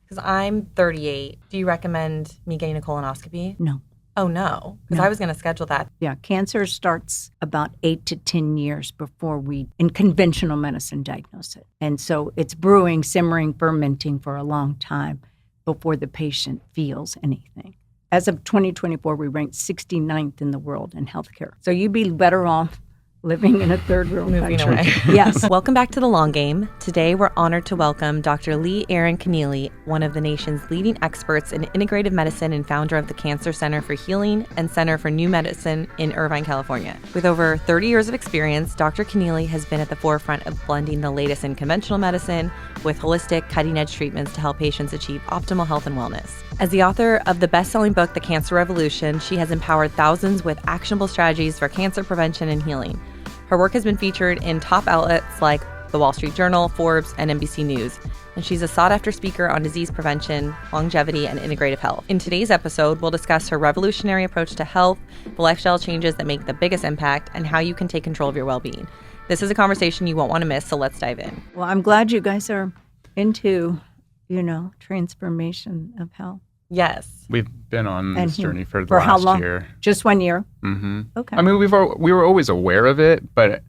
Because I'm 38. Do you recommend me getting a colonoscopy? No. Oh, no. Because No. I was going to schedule that. Yeah, cancer starts about 8 to 10 years before we, in conventional medicine, diagnose it. And so it's brewing, simmering, fermenting for a long time before the patient feels anything. As of 2024, we ranked 69th in the world in healthcare. So you'd be better off living in a third world Moving country. away. Yes. Welcome back to The Long Game. Today, we're honored to welcome Dr. Leigh Erin Connealy, one of the nation's leading experts in integrative medicine and founder of the Cancer Center for Healing and Center for New Medicine in Irvine, California. With over 30 years of experience, Dr. Connealy has been at the forefront of blending the latest in conventional medicine with holistic, cutting-edge treatments to help patients achieve optimal health and wellness. As the author of the best-selling book, The Cancer Revolution, she has empowered thousands with actionable strategies for cancer prevention and healing. Her work has been featured in top outlets like The Wall Street Journal, Forbes, and NBC News, and she's a sought-after speaker on disease prevention, longevity, and integrative health. In today's episode, we'll discuss her revolutionary approach to health, the lifestyle changes that make the biggest impact, and how you can take control of your well-being. This is a conversation you won't want to miss, so let's dive in. Well, I'm glad you guys are into, transformation of health. Yes. We've been on this journey for the for last how long? year. Just 1 year? Mm-hmm. Okay. I mean, we were always aware of it, but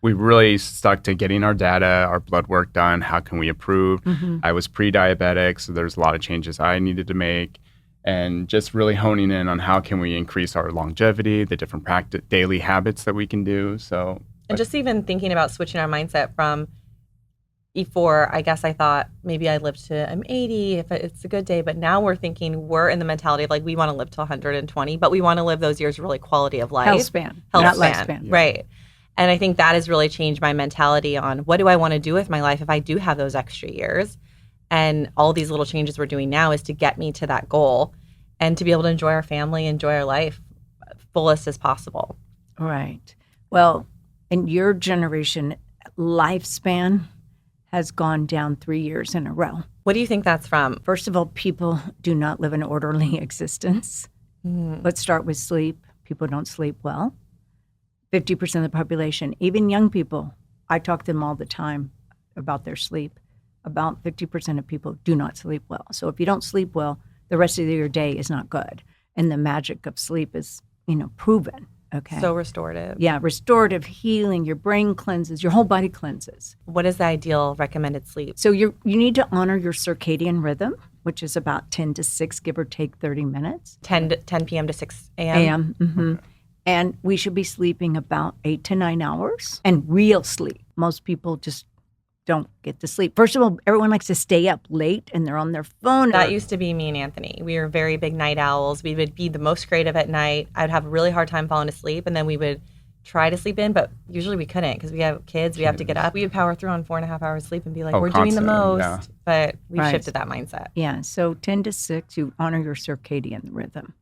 we really stuck to getting our data, our blood work done. How can we improve? Mm-hmm. I was pre-diabetic, so there's a lot of changes I needed to make, and just really honing in on how can we increase our longevity, the different daily habits that we can do. So, And just even thinking about switching our mindset from before, I guess I thought maybe I lived to I'm 80 if it's a good day, but now we're thinking we're in the mentality of like we want to live to 120, but we want to live those years really quality of life. Health span. Health not span. lifespan. Yeah. Right. And I think that has really changed my mentality on what do I want to do with my life if I do have those extra years. And all these little changes we're doing now is to get me to that goal and to be able to enjoy our family, enjoy our life fullest as possible. Right. Well, in your generation, lifespan has gone down 3 years in a row. What do you think that's from? First of all, people do not live an orderly existence. Let's start with sleep. People don't sleep well. 50% of the population, even young people, I talk to them all the time about their sleep. About 50% of people do not sleep well. So if you don't sleep well, the rest of your day is not good. And the magic of sleep is, proven. Okay. So restorative. Yeah, restorative healing. Your brain cleanses, your whole body cleanses. What is the ideal recommended sleep? So you need to honor your circadian rhythm, which is about 10 to 6, give or take 30 minutes. 10 p.m. to 6 a.m.? A.m. Mm-hmm. And we should be sleeping about 8 to 9 hours. And real sleep. Most people just don't get to sleep. First of all, everyone likes to stay up late and they're on their phone. That used to be me and Anthony. We were very big night owls. We would be the most creative at night. I'd have a really hard time falling asleep, and then we would try to sleep in, but usually we couldn't because we have kids. We have to get up. We would power through on 4.5 hours sleep and be like, we're doing the most. Yeah. But we Right. shifted that mindset. Yeah, so 10 to 6, you honor your circadian rhythm.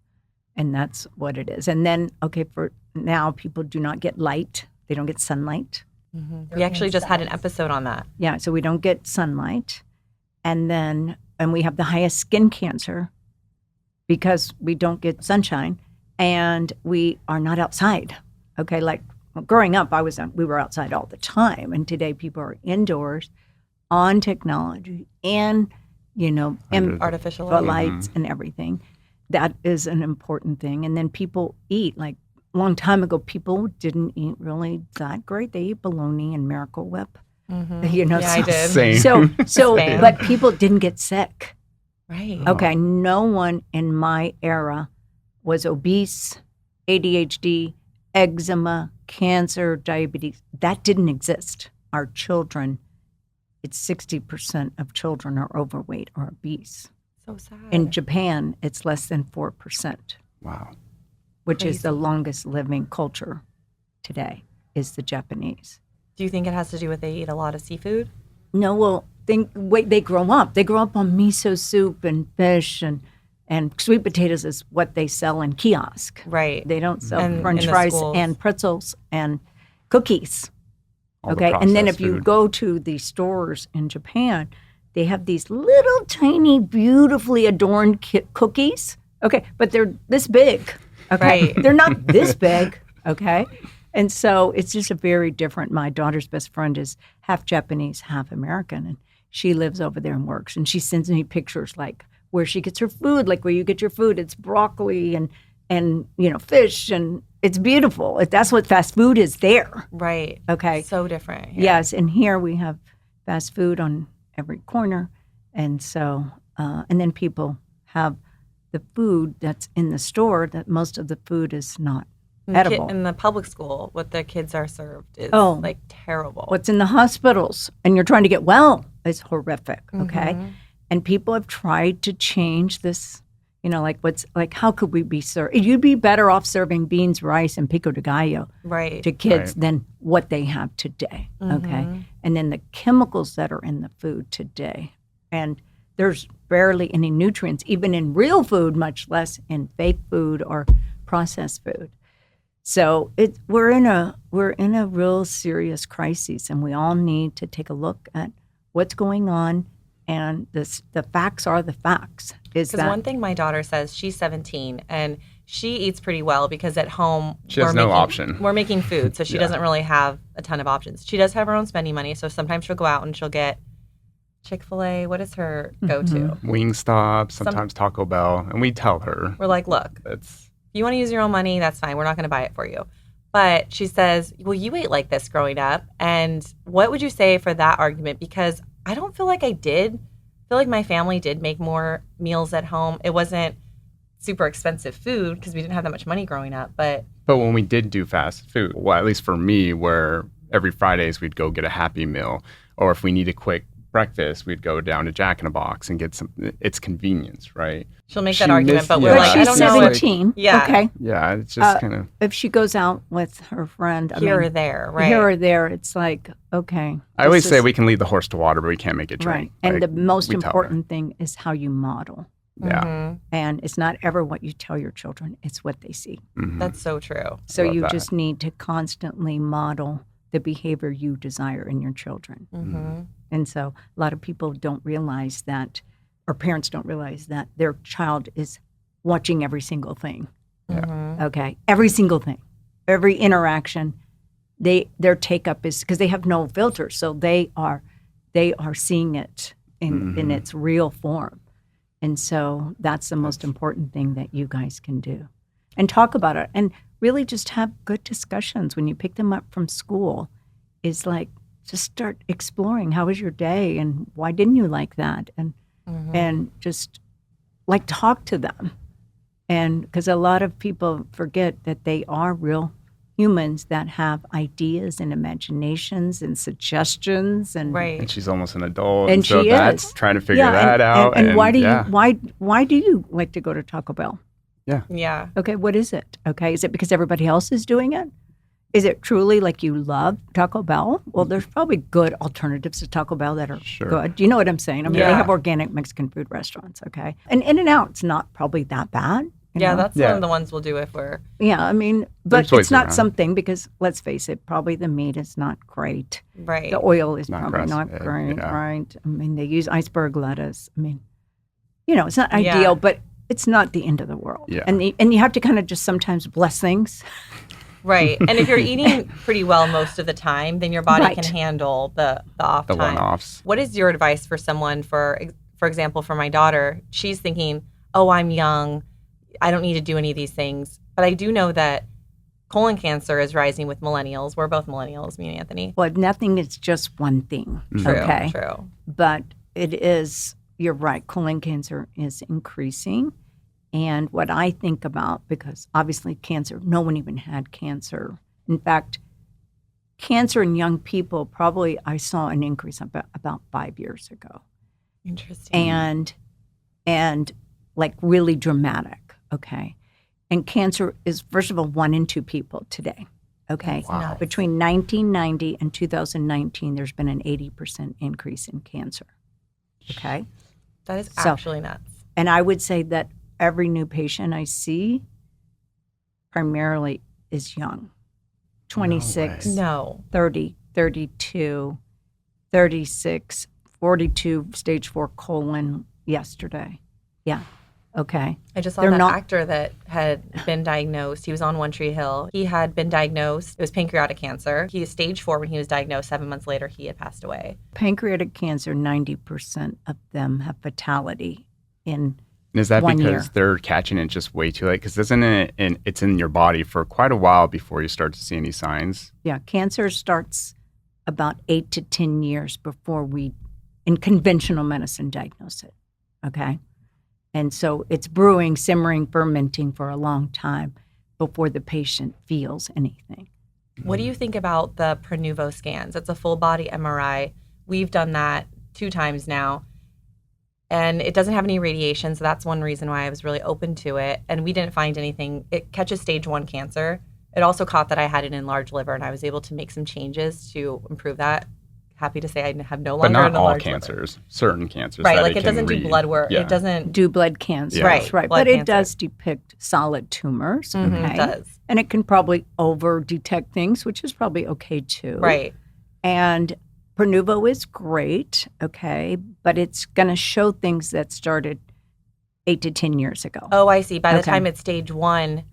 And that's what it is. And then, for now, people do not get light. They don't get sunlight. We actually just had an episode on that. Yeah, so we don't get sunlight. And we have the highest skin cancer because we don't get sunshine and we are not outside. Okay, like growing up, we were outside all the time. And today people are indoors on technology and, and Artificial lights and everything. That is an important thing. And then people eat like a long time ago, people didn't eat really that great. They ate bologna and Miracle Whip. Yeah, I did. Same. So, Spam. but people didn't get sick. Right. Okay, no one in my era was obese, ADHD, eczema, cancer, diabetes. That didn't exist. Our children, it's 60% of children are overweight or obese. So sad. In Japan, it's less than 4%. Wow. Which is Crazy. the longest living culture today, is the Japanese. Do you think it has to do with they eat a lot of seafood? No, well, they grow up. They grow up on miso soup and fish and sweet potatoes is what they sell in kiosk. Right. They don't sell And French in the fries schools. and pretzels and cookies. All the Okay, and then if processed you food. go to the stores in Japan, they have these little tiny, beautifully adorned cookies. Okay, but they're this big. Okay, Right. they're not this big. Okay, and so it's just a very different. My daughter's best friend is half Japanese, half American, and She lives over there and works, and she sends me pictures like where she gets her food, like where you get your food. It's broccoli and fish, and it's beautiful. That's what fast food is there. Right. Okay. So different. Here. Yes, and here we have fast food on every corner, and so and then people have the food that's in the store. That most of the food is not edible. In the public school, what the kids are served is like terrible. What's in the hospitals, and you're trying to get well, is horrific. Okay, and people have tried to change this. How could we be served? You'd be better off serving beans, rice, and pico de gallo to kids than what they have today. Okay, and then the chemicals that are in the food today, and there's barely any nutrients, even in real food, much less in fake food or processed food. So we're in a real serious crisis, and we all need to take a look at what's going on. And the facts are the facts. Because one thing my daughter says, she's 17, and she eats pretty well because at home she has no option. We're making food, so she doesn't really have a ton of options. She does have her own spending money, so sometimes she'll go out and she'll get Chick-fil-A. What is her go-to? Wingstop, sometimes Taco Bell, and we tell her. We're like, look, if you want to use your own money, that's fine. We're not going to buy it for you. But she says, well, you ate like this growing up, and what would you say for that argument? Because I don't feel like I did. I feel like my family did make more meals at home. It wasn't super expensive food because we didn't have that much money growing up. But when we did do fast food, well, at least for me, where every Fridays we'd go get a Happy Meal, or if we need a quick breakfast, we'd go down to Jack in a Box and get some. It's convenience, right? She'll make that argument, but we're like, she's I don't know. 17. Yeah. Okay. Yeah, it's just kind of. If she goes out with her friend, here or there, right? Here or there, it's like, okay. I always say we can lead the horse to water, but we can't make it drink. Right. And the most important thing is how you model. Yeah. And it's not ever what you tell your children, it's what they see. That's so true. So you just need to constantly model the behavior you desire in your children. And so a lot of people don't realize that, or parents don't realize that their child is watching every single thing. Okay, every single thing, every interaction. Their take up is because they have no filter, so they are seeing it in its real form. And so that's the most important thing that you guys can do, and talk about it, and really just have good discussions when you pick them up from school. Is like, just start exploring. How was your day, and why didn't you like that? And just like talk to them. And because a lot of people forget that they are real humans that have ideas and imaginations and suggestions. And right. she's almost an adult, and so she that's is trying to figure that out. And why do you like to go to Taco Bell? Yeah. Okay, what is it? Okay, is it because everybody else is doing it? Is it truly like you love Taco Bell? Well, there's probably good alternatives to Taco Bell that are good. Do you know what I'm saying? I mean, they have organic Mexican food restaurants, okay? And In-N-Out's not probably that bad. You know? That's one of the ones we'll do if we're... Yeah, I mean, but it's not something, because let's face it, probably the meat is not great. Right. The oil is probably not great, right? I mean, they use iceberg lettuce. I mean, it's not ideal, but it's not the end of the world. Yeah. And you have to kind of just sometimes bless things. Right. And if you're eating pretty well most of the time, then your body can handle the off time. One-offs. What is your advice for someone, for example, for my daughter? She's thinking, oh, I'm young. I don't need to do any of these things. But I do know that colon cancer is rising with millennials. We're both millennials, me and Anthony. Well, nothing is just one thing. True. But it is, you're right, colon cancer is increasing. And what I think about, because obviously cancer, no one even had cancer. In fact, cancer in young people, probably I saw an increase about 5 years ago. Interesting. And like really dramatic, okay? And cancer is, first of all, 1 in 2 people today, okay? Wow. Between 1990 and 2019, there's been an 80% increase in cancer, okay? That is actually nuts. And I would say that every new patient I see primarily is young. 26, 30, 32, 36, 42, stage 4 colon yesterday. Yeah. Okay. I just saw They're that not- actor that had been diagnosed. He was on One Tree Hill. He had been diagnosed. It was pancreatic cancer. He was stage 4 when he was diagnosed. 7 months later, he had passed away. Pancreatic cancer, 90% of them have fatality in And is that 1 because year. they're catching it just way too late? Because isn't it, it's in your body for quite a while before you start to see any signs? Yeah, cancer starts about 8 to 10 years before we, in conventional medicine, diagnose it. Okay? And so it's brewing, simmering, fermenting for a long time before the patient feels anything. What do you think about the Prenuvo scans? It's a full body MRI. We've done that 2 times now. And it doesn't have any radiation, so that's one reason why I was really open to it. And we didn't find anything. It catches stage 1 cancer. It also caught that I had an enlarged liver, and I was able to make some changes to improve that. Happy to say I have no But longer not an all enlarged cancers, certain cancers. liver. Right, that like it can doesn't do read. blood work. Yeah. It doesn't. Do blood cancer. Yeah. Right, Right. blood But it cancer. does depict solid tumors. Mhm, Okay. It does. And it can probably over detect things, which is probably okay too. Right. And Prenuvo is great, okay, but it's going to show things that started 8 to 10 years ago. Oh, I see. By the Okay. time it's stage 1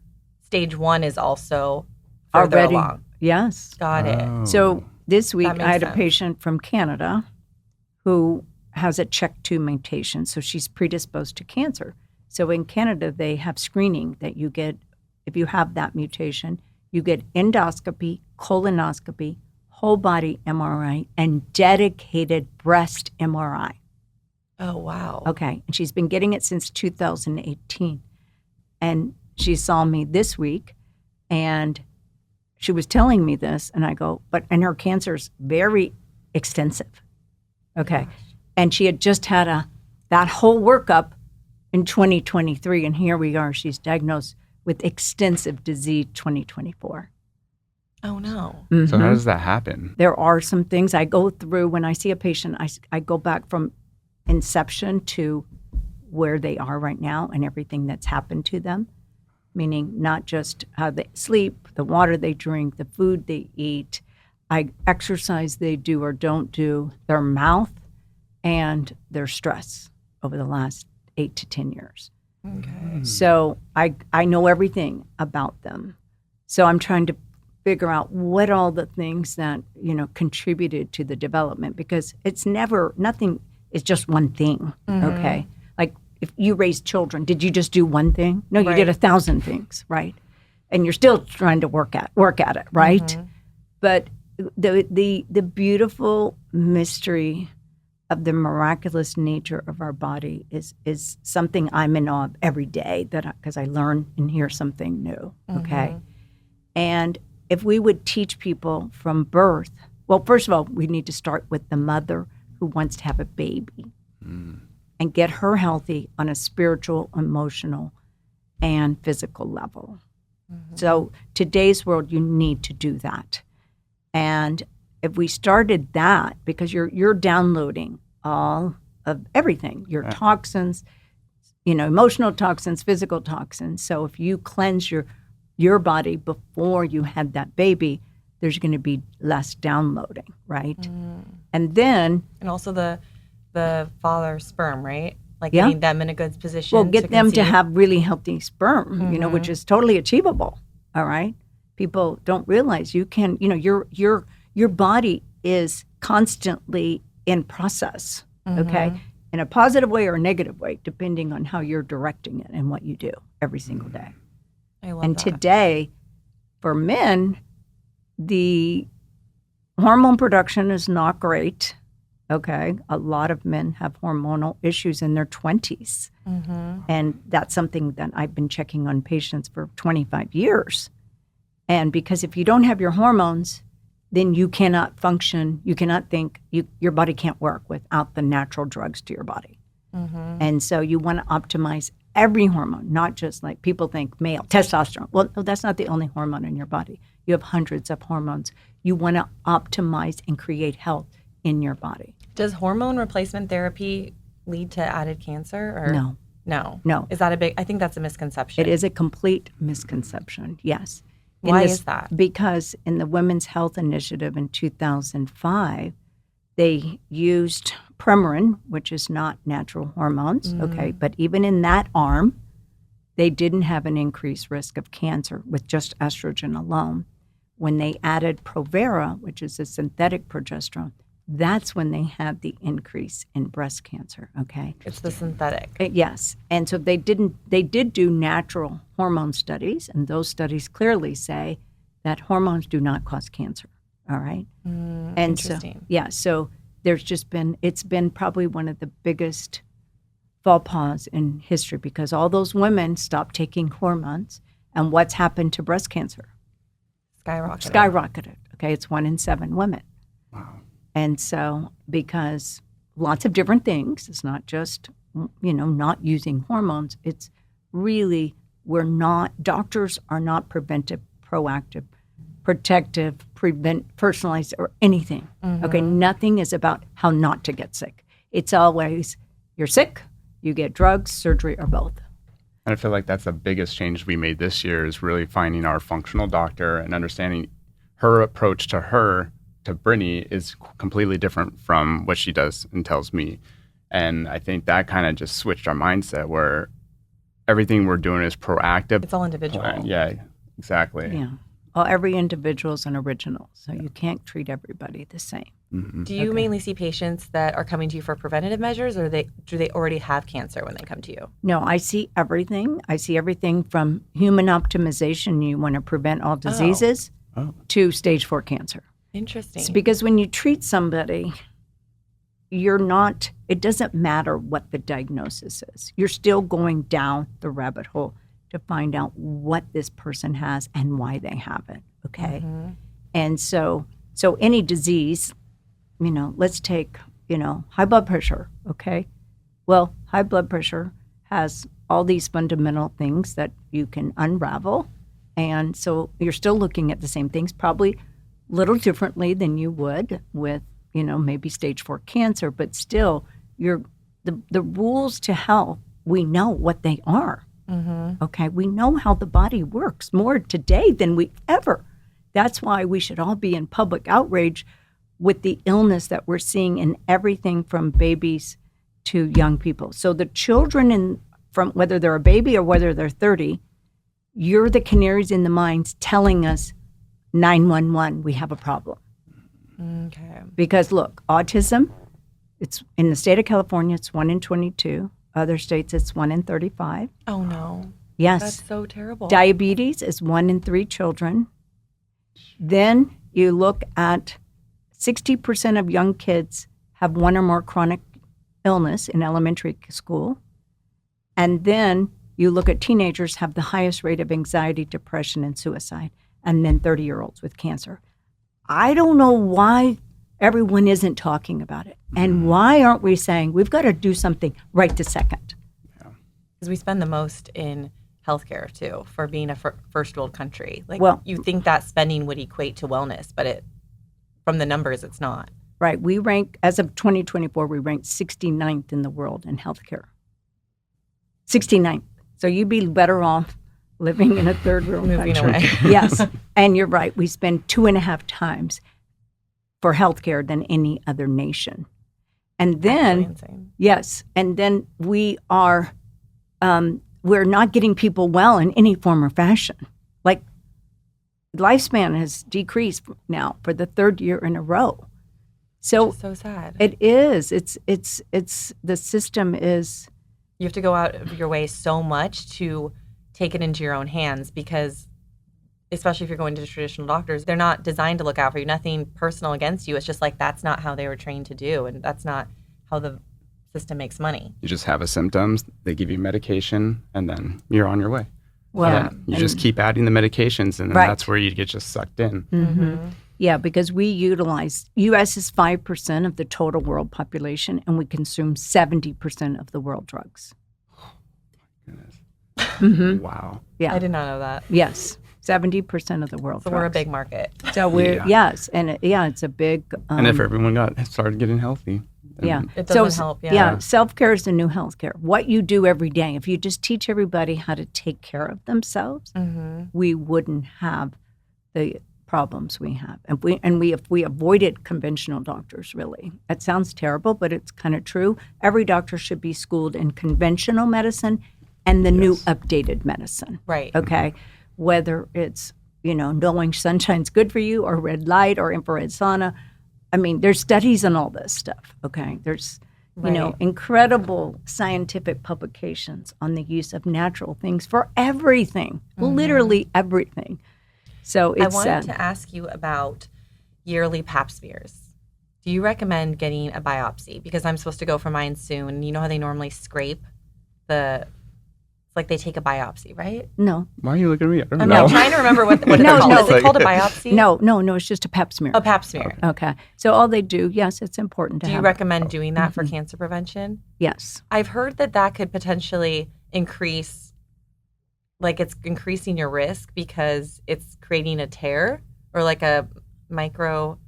is also further Already. along. Yes. Got it. Oh. So this week That makes I had a sense. patient from Canada who has a CHEK2 mutation, so she's predisposed to cancer. So in Canada, they have screening that you get, if you have that mutation, you get endoscopy, colonoscopy, whole body MRI, and dedicated breast MRI. Oh, wow. Okay. And she's been getting it since 2018. And she saw me this week and she was telling me this. And I go, and her cancer's very extensive. Okay. And she had just had that whole workup in 2023. And here we are. She's diagnosed with extensive disease 2024. Oh, no. So how does that happen? There are some things I go through when I see a patient. I go back from inception to where they are right now and everything that's happened to them, meaning not just how they sleep, the water they drink, the food they eat, exercise they do or don't do, their mouth, and their stress over the last 8 to 10 years. Okay. So I know everything about them. So I'm trying to figure out what all the things that, contributed to the development, because nothing is just one thing, okay? Like if you raise children, did you just do one thing? No, you did 1,000 things, right? And you're still trying to work at it, right? But the beautiful mystery of the miraculous nature of our body is something I'm in awe of every day, because I learn and hear something new, okay? And if we would teach people from birth, well, first of all, we need to start with the mother who wants to have a baby and get her healthy on a spiritual, emotional, and physical level. So today's world, you need to do that. And if we started that, because you're downloading all of everything, your toxins, emotional toxins, physical toxins. So if you cleanse your body before you had that baby, there's going to be less downloading, right? And then And also the father's sperm, right? Like Yeah. getting them in a good position. well, get them to conceive. have really healthy sperm, which is totally achievable. All right, people don't realize you can. Your body is constantly in process. Okay, in a positive way or a negative way, depending on how you're directing it and what you do every single day. I love And that. today, for men, the hormone production is not great. Okay. A lot of men have hormonal issues in their 20s. And that's something that I've been checking on patients for 25 years. And because if you don't have your hormones, then you cannot function, you cannot think, your body can't work without the natural drugs to your body. And so you want to optimize every hormone, not just like people think male, testosterone. Well, no, that's not the only hormone in your body. You have hundreds of hormones. You want to optimize and create health in your body. Does hormone replacement therapy lead to added cancer? Or No. No. Is that I think that's a misconception. It is a complete misconception, yes. Why is that? Because in the Women's Health Initiative in 2005, they used Premarin, which is not natural hormones, okay? But even in that arm, they didn't have an increased risk of cancer with just estrogen alone. When they added Provera, which is a synthetic progesterone, that's when they had the increase in breast cancer, okay? It's the synthetic. Yes. And so they did do natural hormone studies, and those studies clearly say that hormones do not cause cancer, all right? And interesting. so it's been probably one of the biggest faux pas in history because all those women stopped taking hormones, and what's happened to breast cancer? Skyrocketed. Okay, it's 1 in 7 women. Wow. And so, because lots of different things, it's not just, not using hormones. It's really, doctors are not preventive, proactive, protective, personalized, or anything. Okay, nothing is about how not to get sick. It's always, you're sick, you get drugs, surgery, or both. And I feel like that's the biggest change we made this year is really finding our functional doctor and understanding her approach to Brittany is completely different from what she does and tells me. And I think that kind of just switched our mindset where everything we're doing is proactive. It's all individual. Yeah, exactly. Yeah. Well, every individual is an original, so you can't treat everybody the same. Mm-hmm. Do you mainly see patients that are coming to you for preventative measures, or do they already have cancer when they come to you? No, I see everything. I see everything from human optimization, you want to prevent all diseases, to stage 4 cancer. Interesting. It's because when you treat somebody, it doesn't matter what the diagnosis is. You're still going down the rabbit hole to find out what this person has and why they have it, okay? Mm-hmm. And so any disease, let's take, high blood pressure, okay? Well, high blood pressure has all these fundamental things that you can unravel. And so you're still looking at the same things, probably a little differently than you would with, maybe stage 4 cancer, but still the rules to health, we know what they are. Mm-hmm. Okay, we know how the body works more today than we ever. That's why we should all be in public outrage with the illness that we're seeing in everything from babies to young people. So the children, from whether they're a baby or whether they're 30, you're the canaries in the mines telling us 911, we have a problem. Okay. Because look, autism, it's in the state of California, it's 1 in 22. Other states, it's 1 in 35. Oh, no. Yes. That's so terrible. Diabetes is 1 in 3 children. Then you look at 60% of young kids have 1 or more chronic illness in elementary school. And then you look at teenagers have the highest rate of anxiety, depression, and suicide. And then 30-year-olds with cancer. I don't know why everyone isn't talking about it. And why aren't we saying we've got to do something right this second? Because we spend the most in healthcare, too, for being a first world country. You think that spending would equate to wellness, but from the numbers, it's not. Right. We rank, as of 2024, we ranked 69th in the world in healthcare. 69th. So you'd be better off living in a third world Moving country. away. Yes. And you're right. We spend 2.5 times for healthcare than any other nation. And then, yes, and then we are, we're not getting people well in any form or fashion. Like, lifespan has decreased now for the 3rd year in a row. So Which is so sad. It is. It's the system is. You have to go out of your way so much to take it into your own hands because, especially if you're going to traditional doctors, they're not designed to look out for you. Nothing personal against you. It's just like that's not how they were trained to do, and that's not how the system makes money. You just have a symptoms, they give you medication, and then you're on your way. Well, you just keep adding the medications, and then that's where you get just sucked in. Mm-hmm. Yeah, because we utilize, U.S. is 5% of the total world population, and we consume 70% of the world drugs. Oh, my goodness. Mm-hmm. Wow. Yeah. I did not know that. Yes, 70% of the world So drugs. we're a big market. So we're, yes, and it's a big. And if everyone started getting healthy. Yeah. It doesn't help, Yeah, self-care is the new healthcare. What you do every day, if you just teach everybody how to take care of themselves, we wouldn't have the problems we have. If we avoided conventional doctors, really. That sounds terrible, but it's kind of true. Every doctor should be schooled in conventional medicine and the new updated medicine. Right. Okay? Whether it's, knowing sunshine's good for you or red light or infrared sauna. I mean, there's studies on all this stuff, okay? There's, incredible scientific publications on the use of natural things for everything, literally everything. So it's, I wanted to ask you about yearly pap smears. Do you recommend getting a biopsy? Because I'm supposed to go for mine soon. You know how they normally scrape it's like they take a biopsy, right? No. Why are you looking at me? I don't I'm know. trying to remember what it's called. Is it called a biopsy? No, it's just a pap smear. A pap smear. Okay. So all they do, yes, it's important to Do have. you recommend doing that for cancer prevention? Yes. I've heard that could potentially increase, like it's increasing your risk because it's creating a tear or like a micro.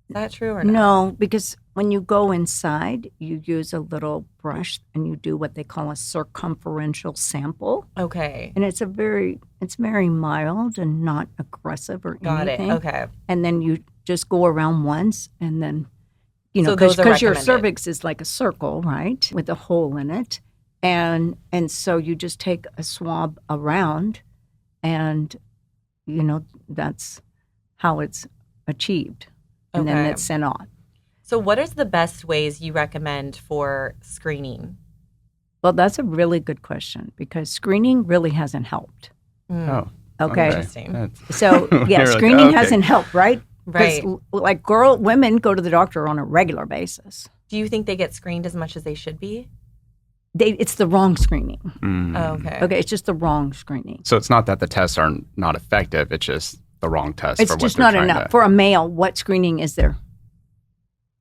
Is that true or not? No, because when you go inside, you use a little brush and you do what they call a circumferential sample. Okay. And it's very mild and not aggressive or anything. Got it. Okay. And then you just go around once and then, So those are because your recommended. cervix is like a circle, right, with a hole in it. And so you just take a swab around and, that's how it's achieved. And then Okay. it's sent on. So what is the best ways you recommend for screening? Well, that's a really good question because screening really hasn't helped. Oh, Okay. Interesting. That's- So, yeah, You're like, screening okay. hasn't helped, right? Right. Like women go to the doctor on a regular basis. Do you think they get screened as much as they should be? It's the wrong screening. Oh, okay. Okay, it's just the wrong screening. So it's not that the tests are not effective. It's just the wrong test. It's for what just they're not trying enough. to- For a male, what screening is there?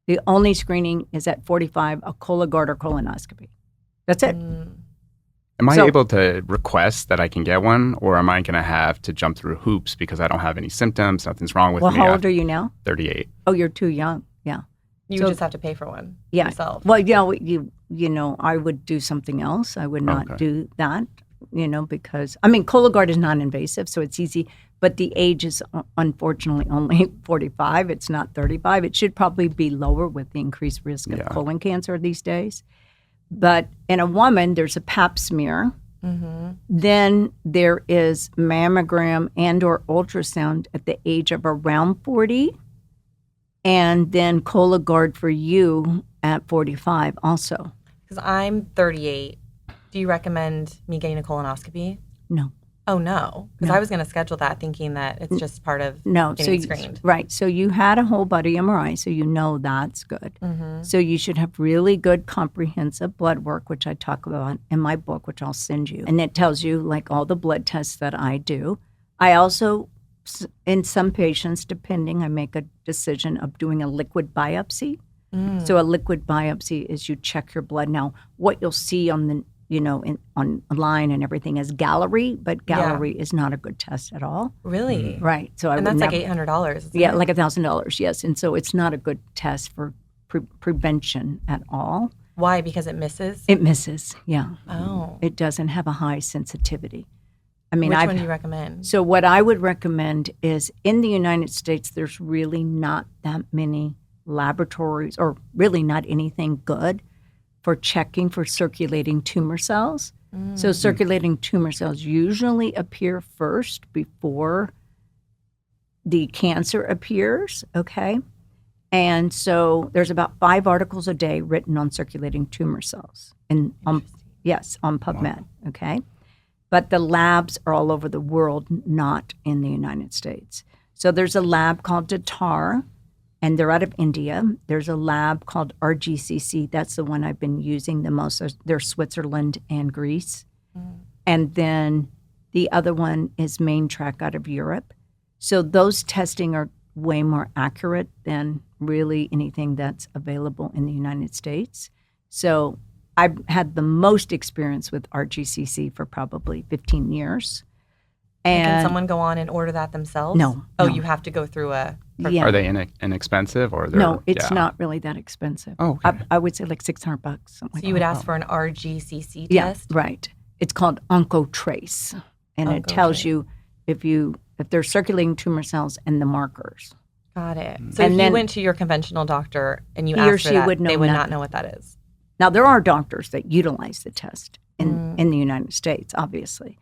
The only screening is at 45, a Cologuard or colonoscopy. That's it. Am I So- able to request that I can get one, or am I going to have to jump through hoops because I don't have any symptoms, nothing's wrong with Well, me? how I'm old are you now? 38. Oh, you're too young. Yeah. You So- just have to pay for one Yeah. yourself. Well, I would do something else. I would not Okay. do that, because Cologuard is non-invasive, so it's easy. But the age is unfortunately only 45. It's not 35. It should probably be lower with the increased risk of Yeah. colon cancer these days. But in a woman, there's a pap smear. Then there is mammogram and or ultrasound at the age of around 40. And then Cologuard for you at 45 also. Because I'm 38. Do you recommend me getting a colonoscopy? No. Oh, no. Because No. I was going to schedule that thinking that it's just part of No, getting screened. right. So you had a whole body MRI, so you know that's good. So you should have really good comprehensive blood work, which I talk about in my book, which I'll send you. And it tells you like all the blood tests that I do. I also, in some patients, depending, I make a decision of doing a liquid biopsy. So a liquid biopsy is you check your blood. Now, what you'll see on the online and everything is Gallery, but Gallery is not a good test at all. Really? Right. So I And would that's like never, $800. isn't yeah, it? like $1,000. Yes, and so it's not a good test for prevention at all. Why? Because it misses? It misses. Yeah, Oh. it doesn't have a high sensitivity. I mean, Which one do you recommend? So what I would recommend is in the United States, there's really not that many laboratories, or really not anything good for checking for circulating tumor cells. So circulating tumor cells usually appear first before the cancer appears, okay? And so there's about 5 articles a day written on circulating tumor cells on PubMed, okay? But the labs are all over the world, not in the United States. So there's a lab called Dietary, and they're out of India. There's a lab called RGCC. That's the one I've been using the most. They're Switzerland and Greece. And then the other one is Main Track out of Europe. So those testing are way more accurate than really anything that's available in the United States. So I've had the most experience with RGCC for probably 15 years. And can And someone go on and order that themselves? No, Oh, no. you have to go through a... yeah. Are they inexpensive or they're, No, it's yeah. not really that expensive. Oh, okay. I would say like $600. Something So you would ask that. for an RGCC Yeah, test? right. It's called OncoTrace, and it tells OncoTrace. you if you if they're circulating tumor cells and the markers. Got it. So And if then you went to your conventional doctor and you he or asked for she that, would know they would not nothing. know what that is. Now, there are doctors that utilize the test in the United States, obviously.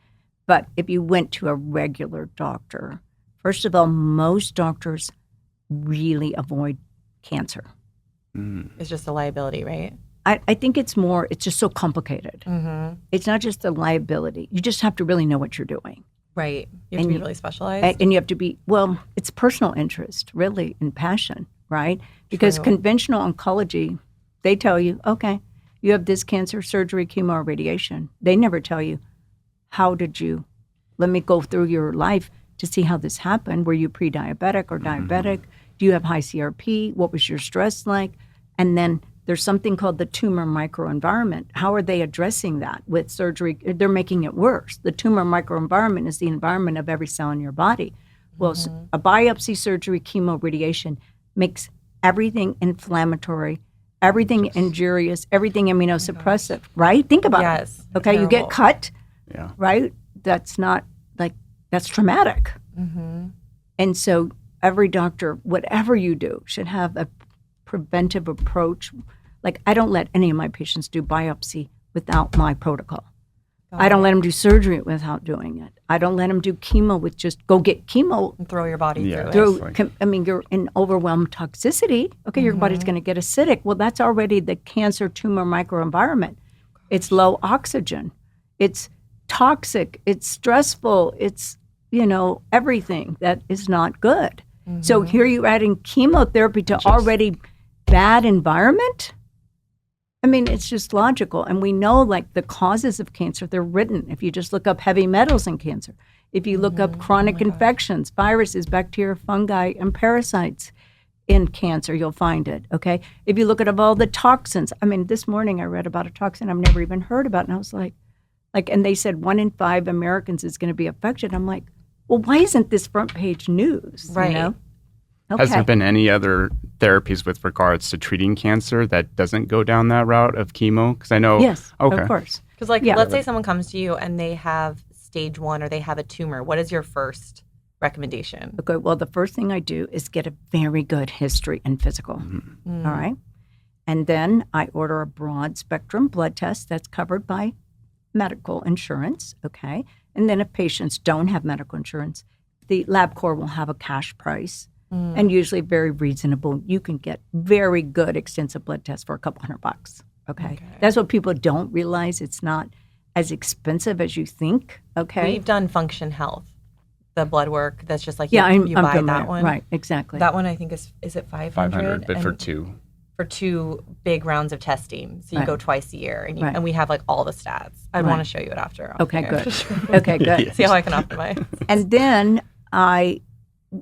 But if you went to a regular doctor, first of all, most doctors really avoid cancer. It's just a liability, right? I think it's just so complicated. It's not just the liability. You just have to really know what you're doing. Right. You have to be really specialized. And you have to be, it's personal interest, really, and passion, right? Because True. conventional oncology, they tell you, okay, you have this cancer, surgery, chemo, or radiation. They never tell you, let me go through your life to see how this happened. Were you pre-diabetic or diabetic? Do you have high CRP? What was your stress like? And then there's something called the tumor microenvironment. How are they addressing that with surgery? They're making it worse. The tumor microenvironment is the environment of every cell in your body. Well, a biopsy, surgery, chemo, radiation makes everything inflammatory, everything injurious, everything immunosuppressive, right? Think about it. Yes. Okay, you get Terrible. cut, Yeah. right? That's not that's traumatic. And so every doctor, whatever you do, should have a preventive approach. Like, I don't let any of my patients do biopsy without my protocol. I don't let them do surgery without doing it. I don't let them do chemo with just go get chemo. And throw your body Yeah. through it. You're in overwhelmed toxicity. Okay, your body's going to get acidic. Well, that's already the cancer tumor microenvironment. It's low oxygen. It's toxic. It's stressful. It's, everything that is not good. So here you're adding chemotherapy to already bad environment. I mean, it's just logical. And we know, the causes of cancer, they're written. If you just look up heavy metals in cancer, if you look up chronic infections, viruses, bacteria, fungi, and parasites in cancer, you'll find it, okay? If you look at all the toxins, this morning I read about a toxin I've never even heard about, and I was like, and they said 1 in 5 Americans is going to be affected. I'm like, well, why isn't this front page news? Right. Okay. Has there been any other therapies with regards to treating cancer that doesn't go down that route of chemo? Because I know. Yes, Okay. of course. Because, let's say someone comes to you and they have stage 1 or they have a tumor. What is your first recommendation? Okay, well, the first thing I do is get a very good history and physical. All right. And then I order a broad spectrum blood test that's covered by medical insurance. Okay. And then if patients don't have medical insurance, the LabCorp will have a cash price. And usually very reasonable. You can get very good extensive blood tests for a couple $100. Okay? That's what people don't realize. It's not as expensive as you think. Okay. We've done Function Health, the blood work. That's just like Yeah, I'm you buy familiar. that one. Right, exactly. That one I think is it 500? 500, but for And two. for 2 big rounds of testing. So you Right. go twice a year, and, Right. and we have all the stats. I'd Right. want to show you it after. Okay, here. good. Okay, good. Yeah. See how I can optimize. And then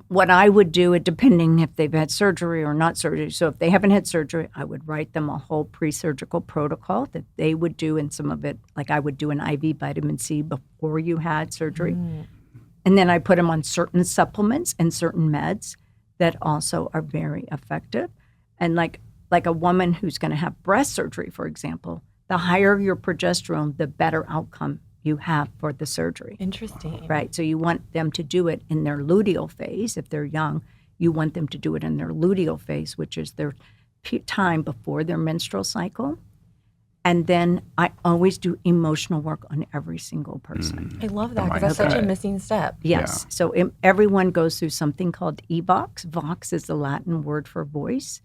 what I would do, it depending if they've had surgery or not surgery. So if they haven't had surgery, I would write them a whole pre-surgical protocol that they would do, and some of it, like I would do an IV vitamin C before you had surgery. And then I put them on certain supplements and certain meds that also are very effective. And like a woman who's going to have breast surgery, for example, the higher your progesterone, the better outcome you have for the surgery. Interesting. Right. So you want them to do it in their luteal phase. If they're young, you want them to do it in their luteal phase, which is their time before their menstrual cycle. And then I always do emotional work on every single person. I love that because that's such a missing step. Yes. Yeah. So everyone goes through something called EVOX. Vox is the Latin word for voice.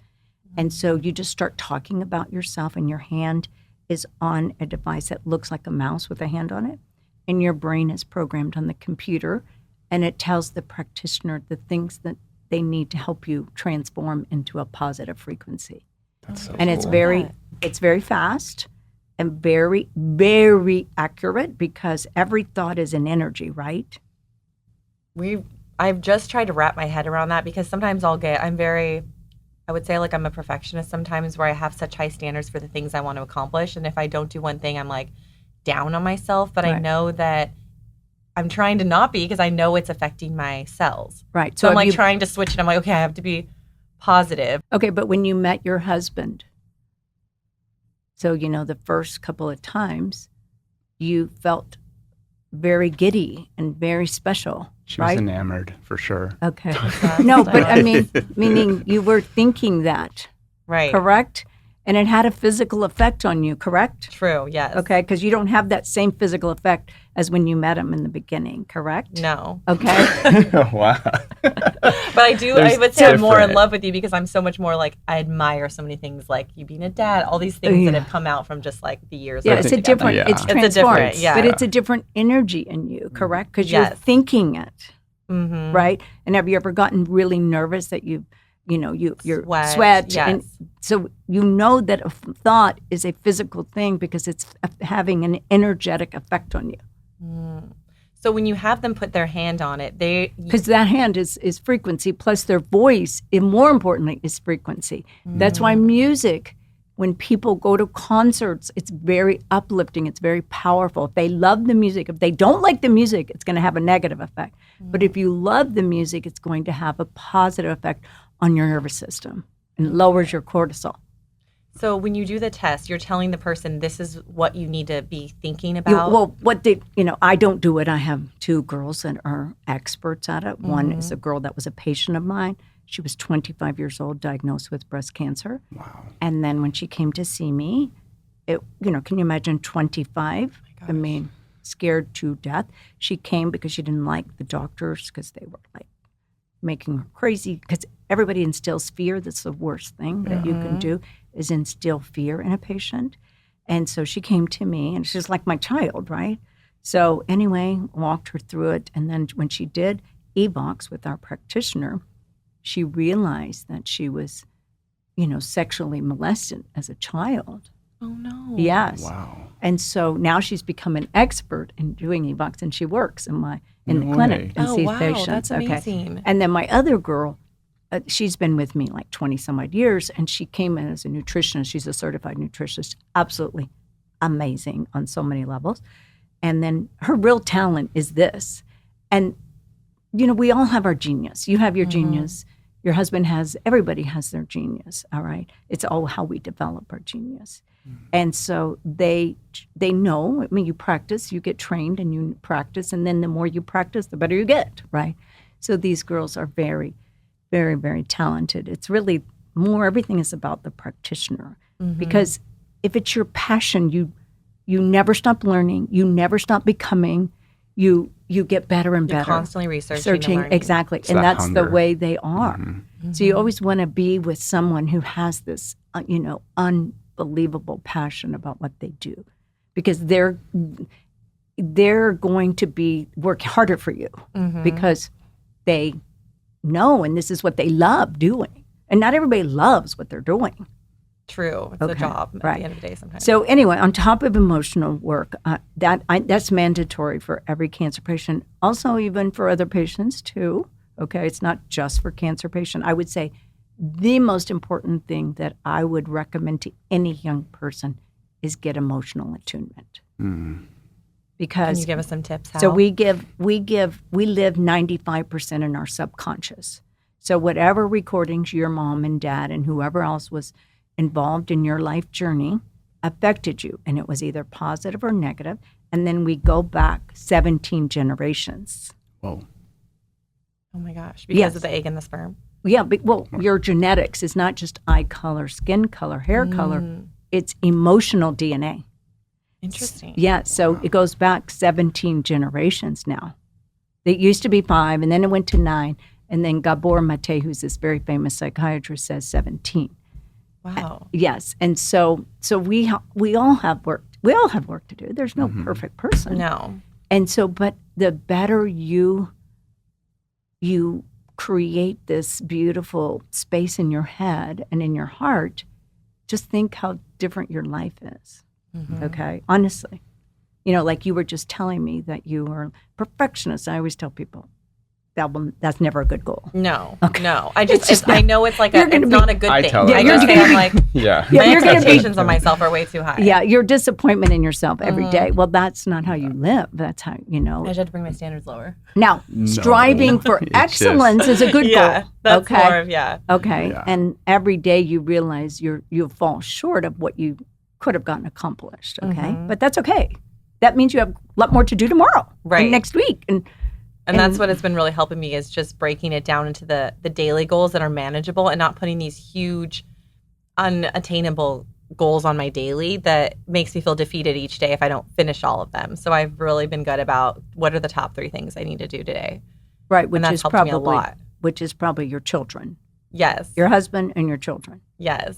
And so you just start talking about yourself, and your hand is on a device that looks like a mouse with a hand on it. And your brain is programmed on the computer, and it tells the practitioner the things that they need to help you transform into a positive frequency. That's so And cool. it's very fast and very, very accurate, because every thought is an energy, right? I've just tried to wrap my head around that, because sometimes I would say I'm a perfectionist sometimes, where I have such high standards for the things I want to accomplish. And if I don't do one thing, I'm down on myself. But I know that I'm trying to not be, because I know it's affecting my cells. Right. So I'm trying to switch it. I'm okay, I have to be positive. Okay, but when you met your husband, so, the first couple of times, you felt very giddy and very special. She was enamored, for sure. Okay. No, but I mean, meaning you were thinking that, right? Correct? And it had a physical effect on you, correct? True, yes. Okay, because you don't have that same physical effect as when you met him in the beginning, correct? No. Okay. Wow. But I would say I'm more in love with you because I'm so much more like, I admire so many things like you being a dad, all these things that have come out from just like the years. Yeah, it's a different, it's transformed. Yeah. But it's a different energy in you, correct? Because you're thinking it, right? And have you ever gotten really nervous that you're sweat. Yes. And so you know that a thought is a physical thing because it's having an energetic effect on you. So when you have them put their hand on it, because that hand is frequency plus their voice, and more importantly, is frequency. That's why music, when people go to concerts, it's very uplifting. It's very powerful. If they love the music, if they don't like the music, it's going to have a negative effect. But if you love the music, it's going to have a positive effect on your nervous system and lowers your cortisol. So when you do the test, you're telling the person this is what you need to be thinking about? I don't do it. I have 2 girls that are experts at it. One is a girl that was a patient of mine. She was 25 years old, diagnosed with breast cancer. Wow. And then when she came to see me, can you imagine 25? I mean, scared to death. She came because she didn't like the doctors because they were like making her crazy, because everybody instills fear. That's the worst thing that you can do, is instill fear in a patient. And so she came to me, and she's like my child, right? So anyway, walked her through it. And then when she did EVOX with our practitioner, she realized that she was, sexually molested as a child. Oh, no. Yes. Wow. And so now she's become an expert in doing EVOX, and she works in the clinic and sees patients. That's amazing. Okay. And then my other girl, she's been with me like 20 some odd years, and she came in as a nutritionist. She's a certified nutritionist, absolutely amazing on so many levels. And then her real talent is this. And, we all have our genius. You have your genius. Your husband has, everybody has their genius, all right? It's all how we develop our genius. And so they know, you practice, you get trained and you practice, and then the more you practice, the better you get, right? So these girls are very, very, very talented. It's really more, everything is about the practitioner. Because if it's your passion, you never stop learning, you never stop becoming, you get better and better. You're constantly researching and exactly. It's and that that's hunger. the way they are. So you always want to be with someone who has this, unbelievable passion about what they do, because they're going to work harder for you because they know, and this is what they love doing. And not everybody loves what they're doing. True. It's a job at the end of the day sometimes. So anyway, on top of emotional work, that's mandatory for every cancer patient. Also, even for other patients too. Okay, it's not just for cancer patient. I would say the most important thing that I would recommend to any young person is get emotional attunement. Because can you give us some tips? How? So we live 95% in our subconscious. So whatever recordings your mom and dad and whoever else was involved in your life journey affected you, and it was either positive or negative, and then we go back 17 generations. Whoa. Oh my gosh, because of the egg and the sperm? Yeah, your genetics is not just eye color, skin color, hair color, it's emotional DNA. Interesting. Yeah, so it goes back 17 generations now. It used to be 5, and then it went to 9, and then Gabor Mate, who's this very famous psychiatrist, says 17. Wow. Yes, and so we all have work. We all have work to do. There's no perfect person. No. And so, but the better you create this beautiful space in your head and in your heart, just think how different your life is. Okay, honestly, like you were just telling me that you were a perfectionist. I always tell people that's never a good goal. No, okay. No. I know it's like it's not a good thing. I just say I'm like, my expectations on myself are way too high. Yeah, your disappointment in yourself every day. Well, that's not how you live. That's how, I just have to bring my standards lower. Now, striving for excellence is a good goal. That's okay? more of, Okay, Yeah. and every day you realize you fall short of what you could have gotten accomplished, okay? But that's okay. That means you have a lot more to do tomorrow. Right. And next week. And And that's what has been really helping me, is just breaking it down into the daily goals that are manageable and not putting these huge, unattainable goals on my daily that makes me feel defeated each day if I don't finish all of them. So I've really been good about what are the top 3 things I need to do today. Right, which that's is helped me a lot. Which is probably your children. Yes. Your husband and your children. Yes.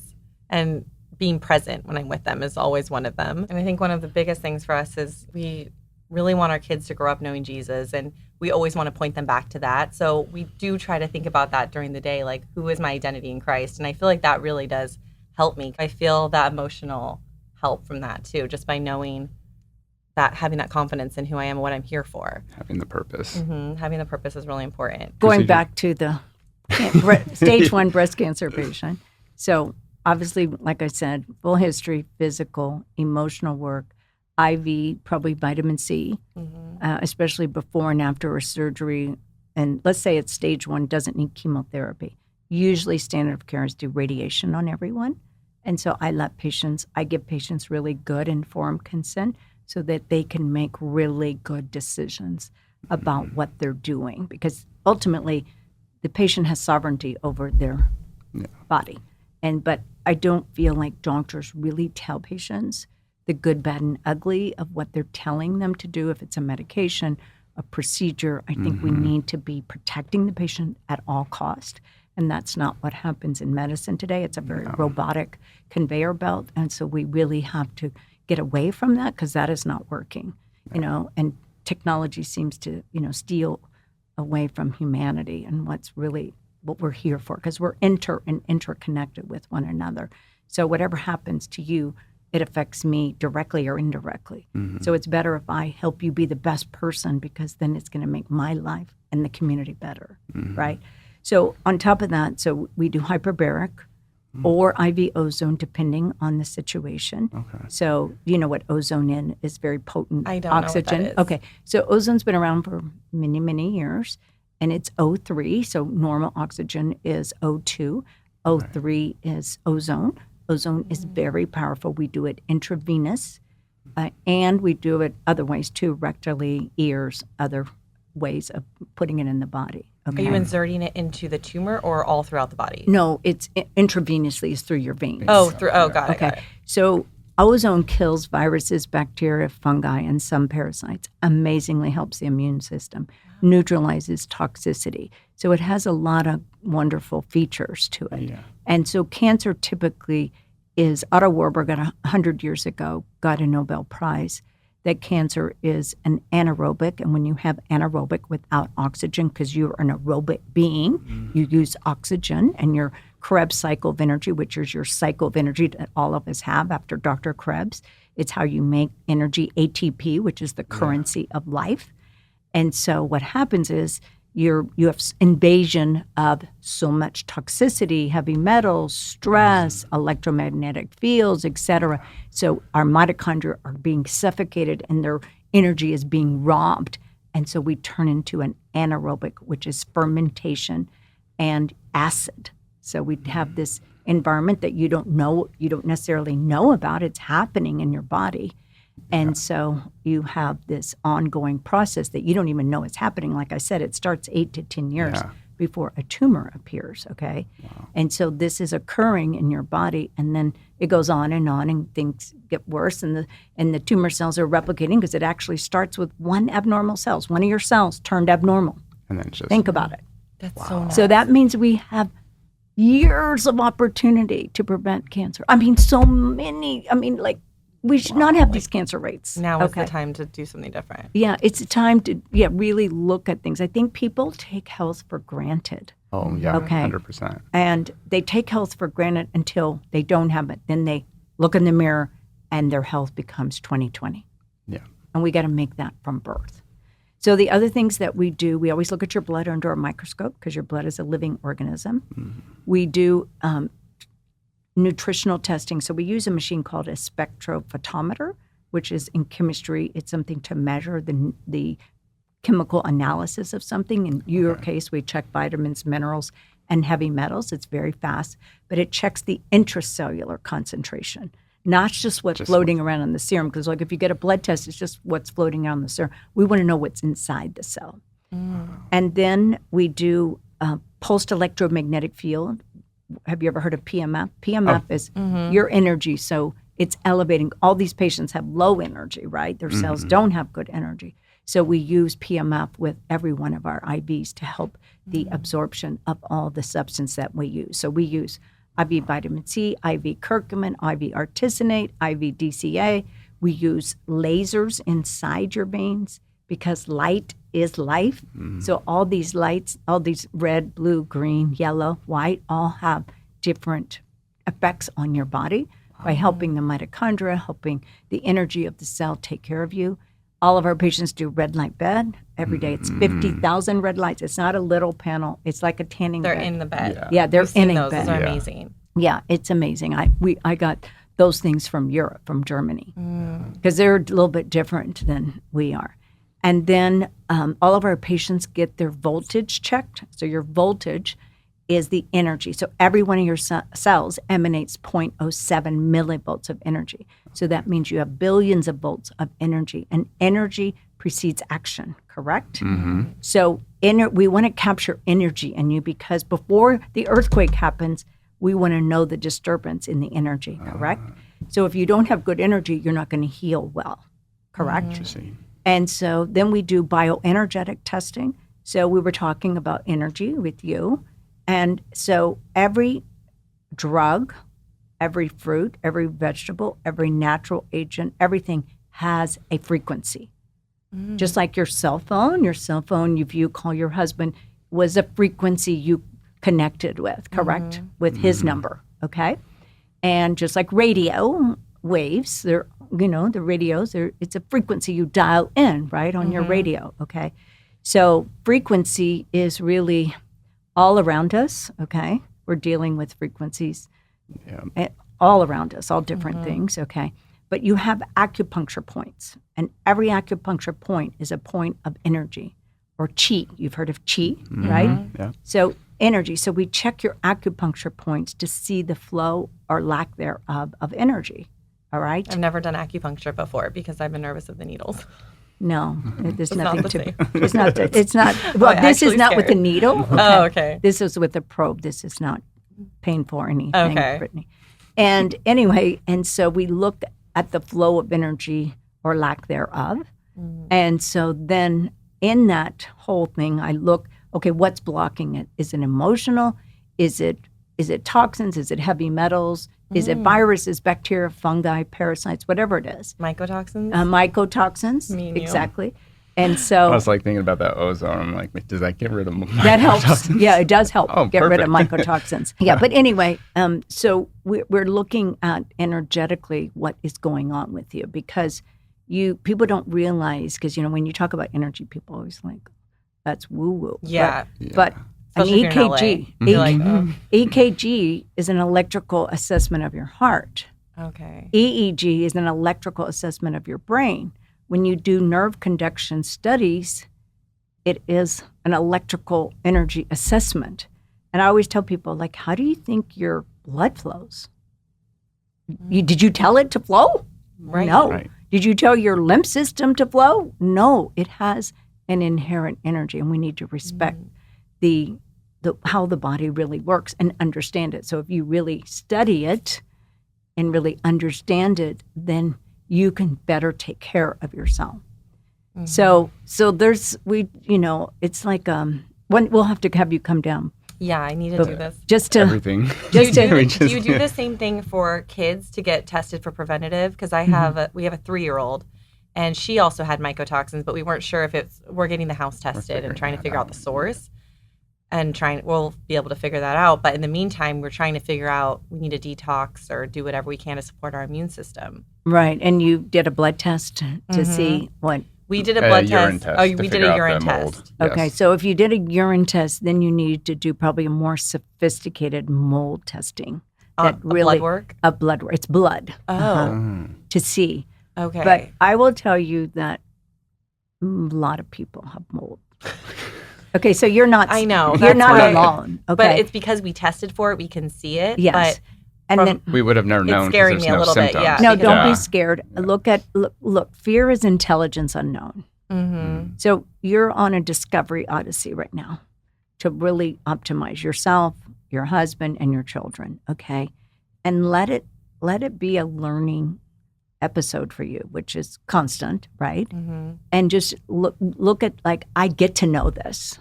And being present when I'm with them is always one of them. And I think one of the biggest things for us is we really want our kids to grow up knowing Jesus, and we always want to point them back to that. So we do try to think about that during the day, like, who is my identity in Christ? And I feel like that really does help me. I feel that emotional help from that too, just by knowing that, having that confidence in who I am and what I'm here for. Having the purpose. Mm-hmm. Having the purpose is really important. Going back to the stage 1 breast cancer patient. So obviously, like I said, full history, physical, emotional work, IV, probably vitamin C, especially before and after a surgery. And let's say it's stage 1, doesn't need chemotherapy. Usually standard of care is do radiation on everyone. And so I give patients really good informed consent so that they can make really good decisions about what they're doing. Because ultimately, the patient has sovereignty over their body. But I don't feel like doctors really tell patients the good, bad, and ugly of what they're telling them to do. If it's a medication, a procedure, I think we need to be protecting the patient at all cost. And that's not what happens in medicine today. It's a very robotic conveyor belt. And so we really have to get away from that, because that is not working, and technology seems to, steal away from humanity and what's really what we're here for, because we're interconnected with one another. So whatever happens to you, it affects me directly or indirectly. So it's better if I help you be the best person, because then it's going to make my life and the community better, right? So on top of that, so we do hyperbaric or IV ozone, depending on the situation. Okay. So you know what ozone is very potent I don't oxygen. know what that is. Okay, so ozone's been around for many, many years, and it's O3. So normal oxygen is O2. O3 is ozone. Ozone is very powerful. We do it intravenous, and we do it other ways too, rectally, ears, other ways of putting it in the body. Okay. Are you inserting it into the tumor or all throughout the body? No, it's intravenously, is through your veins. Got it. Okay. Got it. So ozone kills viruses, bacteria, fungi, and some parasites. Amazingly helps the immune system, neutralizes toxicity. So it has a lot of wonderful features to it. Yeah. And so cancer typically is, Otto Warburg 100 years ago got a Nobel Prize, that cancer is an anaerobic. And when you have anaerobic without oxygen, because you're an aerobic being, you use oxygen, and your Krebs cycle of energy, which is your cycle of energy that all of us have after Dr. Krebs. It's how you make energy, ATP, which is the currency of life. And so what happens is you have invasion of so much toxicity, heavy metals, stress, electromagnetic fields, et cetera. So our mitochondria are being suffocated and their energy is being robbed. And so we turn into an anaerobic, which is fermentation and acid. So we have this environment that you don't necessarily know about. It's happening in your body. And so you have this ongoing process that you don't even know it's happening. Like I said, it starts 8 to 10 years before a tumor appears, okay? Wow. And so this is occurring in your body, and then it goes on, and things get worse, and the tumor cells are replicating, because it actually starts with one abnormal cells. One of your cells turned abnormal. And then think about it. That's so nice. So that means we have years of opportunity to prevent cancer. I mean, so many. I mean, like, we should not have these cancer rates. Now is the time to do something different. Yeah, it's a time to really look at things. I think people take health for granted. Oh, yeah, 100%. And they take health for granted until they don't have it. Then they look in the mirror and their health becomes 20/20. Yeah. And we got to make that from birth. So the other things that we do, we always look at your blood under a microscope, because your blood is a living organism. Mm-hmm. We do nutritional testing. So we use a machine called a spectrophotometer, which is in chemistry, it's something to measure the chemical analysis of something. In your case, we check vitamins, minerals, and heavy metals. It's very fast, but it checks the intracellular concentration, not just what's floating around in the serum. Because like if you get a blood test, it's just what's floating around the serum. We want to know what's inside the cell. And then we do pulsed electromagnetic field. Have you ever heard of PMF? PMF is your energy. So it's elevating. All these patients have low energy, right? Their cells don't have good energy. So we use PMF with every one of our IVs to help the absorption of all the substance that we use. So we use IV vitamin C, IV curcumin, IV artesunate, IV DCA. We use lasers inside your veins because light is life. So all these lights, all these red, blue, green, yellow, white, all have different effects on your body by helping the mitochondria, helping the energy of the cell take care of you. All of our patients do red light bed every day. It's 50,000 red lights. It's not a little panel. It's like a tanning bed. They're in the bed. Yeah, they're in a those. bed. Those are amazing. Yeah, it's amazing. I got those things from Europe, from Germany, because they're a little bit different than we are. And then all of our patients get their voltage checked. So your voltage is the energy. So every one of your cells emanates 0.07 millivolts of energy. So that means you have billions of volts of energy, and energy precedes action, correct? So we want to capture energy in you because before the earthquake happens, we want to know the disturbance in the energy, correct? So if you don't have good energy, you're not going to heal well, correct? Interesting. And so then we do bioenergetic testing. So we were talking about energy with you. And so every drug, every fruit, every vegetable, every natural agent, everything has a frequency. Just like your cell phone, if you call your husband, was a frequency you connected with, correct? With his number, okay? And just like radio waves, they're, the radios, it's a frequency you dial in, right, on your radio, okay? So frequency is really all around us, okay? We're dealing with frequencies all around us, all different things, okay? But you have acupuncture points, and every acupuncture point is a point of energy, or chi. You've heard of chi, right? Yeah. So energy. So we check your acupuncture points to see the flow or lack thereof of energy, all right? I've never done acupuncture before because I've been nervous of the needles. No, there's It's nothing not the to. same. It's not. It's not. Well, this is actually not with the scared. needle. Okay. Oh, okay. This is with a probe. This is not painful or anything, Okay. Brittany. And anyway, and so we look at the flow of energy or lack thereof, and so then in that whole thing, I look. Okay, what's blocking it? Is it emotional? Is it toxins? Is it heavy metals? Is it viruses, bacteria, fungi, parasites, whatever it is? Mycotoxins? Mycotoxins, Me and you. exactly. And so I was like thinking about that ozone. I'm like, does that get rid of that helps. Yeah, it does help Oh, get rid of perfect. mycotoxins. Yeah, but anyway, so we're looking at energetically what is going on with you because people don't realize because when you talk about energy, people always like that's woo woo. Yeah. But an Especially if you're in LA. EKG, You're like, oh, EKG is an electrical assessment of your heart. okay. EEG is an electrical assessment of your brain. When you do nerve conduction studies, it is an electrical energy assessment. And I always tell people, like, how do you think your blood flows? Did you tell it to flow? Right. No. Right. Did you tell your lymph system to flow? No. It has an inherent energy, and we need to respect the how the body really works and understand it. So if you really study it and really understand it, then you can better take care of yourself. So there's it's like we'll have to have you come down Yeah, I need to do this. just to Everything. Do you We do just- the same thing for kids to get tested for preventative? Because we have a 3-year-old, and she also had mycotoxins, but we weren't sure if we're getting the house tested and trying to figure out the source, and we'll be able to figure that out. But in the meantime, we're trying to figure out we need a detox or do whatever we can to support our immune system. right. And you did a blood test to see what. We did a blood urine test. test Oh, to we did figure a out urine the mold. test. Yes. Okay, so if you did a urine test, then you need to do probably a more sophisticated mold testing. That really blood work? A blood work. It's blood Oh, to see. okay. But I will tell you that a lot of people have mold. Okay, so you're not. I know. You're That's not why- alone. Okay, But it's because we tested for it, we can see it. yes, But and from- then We would have never It's known. 'cause scaring there's me a no little bit, symptoms. yeah. no, because- don't Yeah. be scared. Look, fear is intelligence unknown. So you're on a discovery odyssey right now to really optimize yourself, your husband, and your children, okay? And let it be a learning episode for you, which is constant, right? And just look at, like, I get to know this.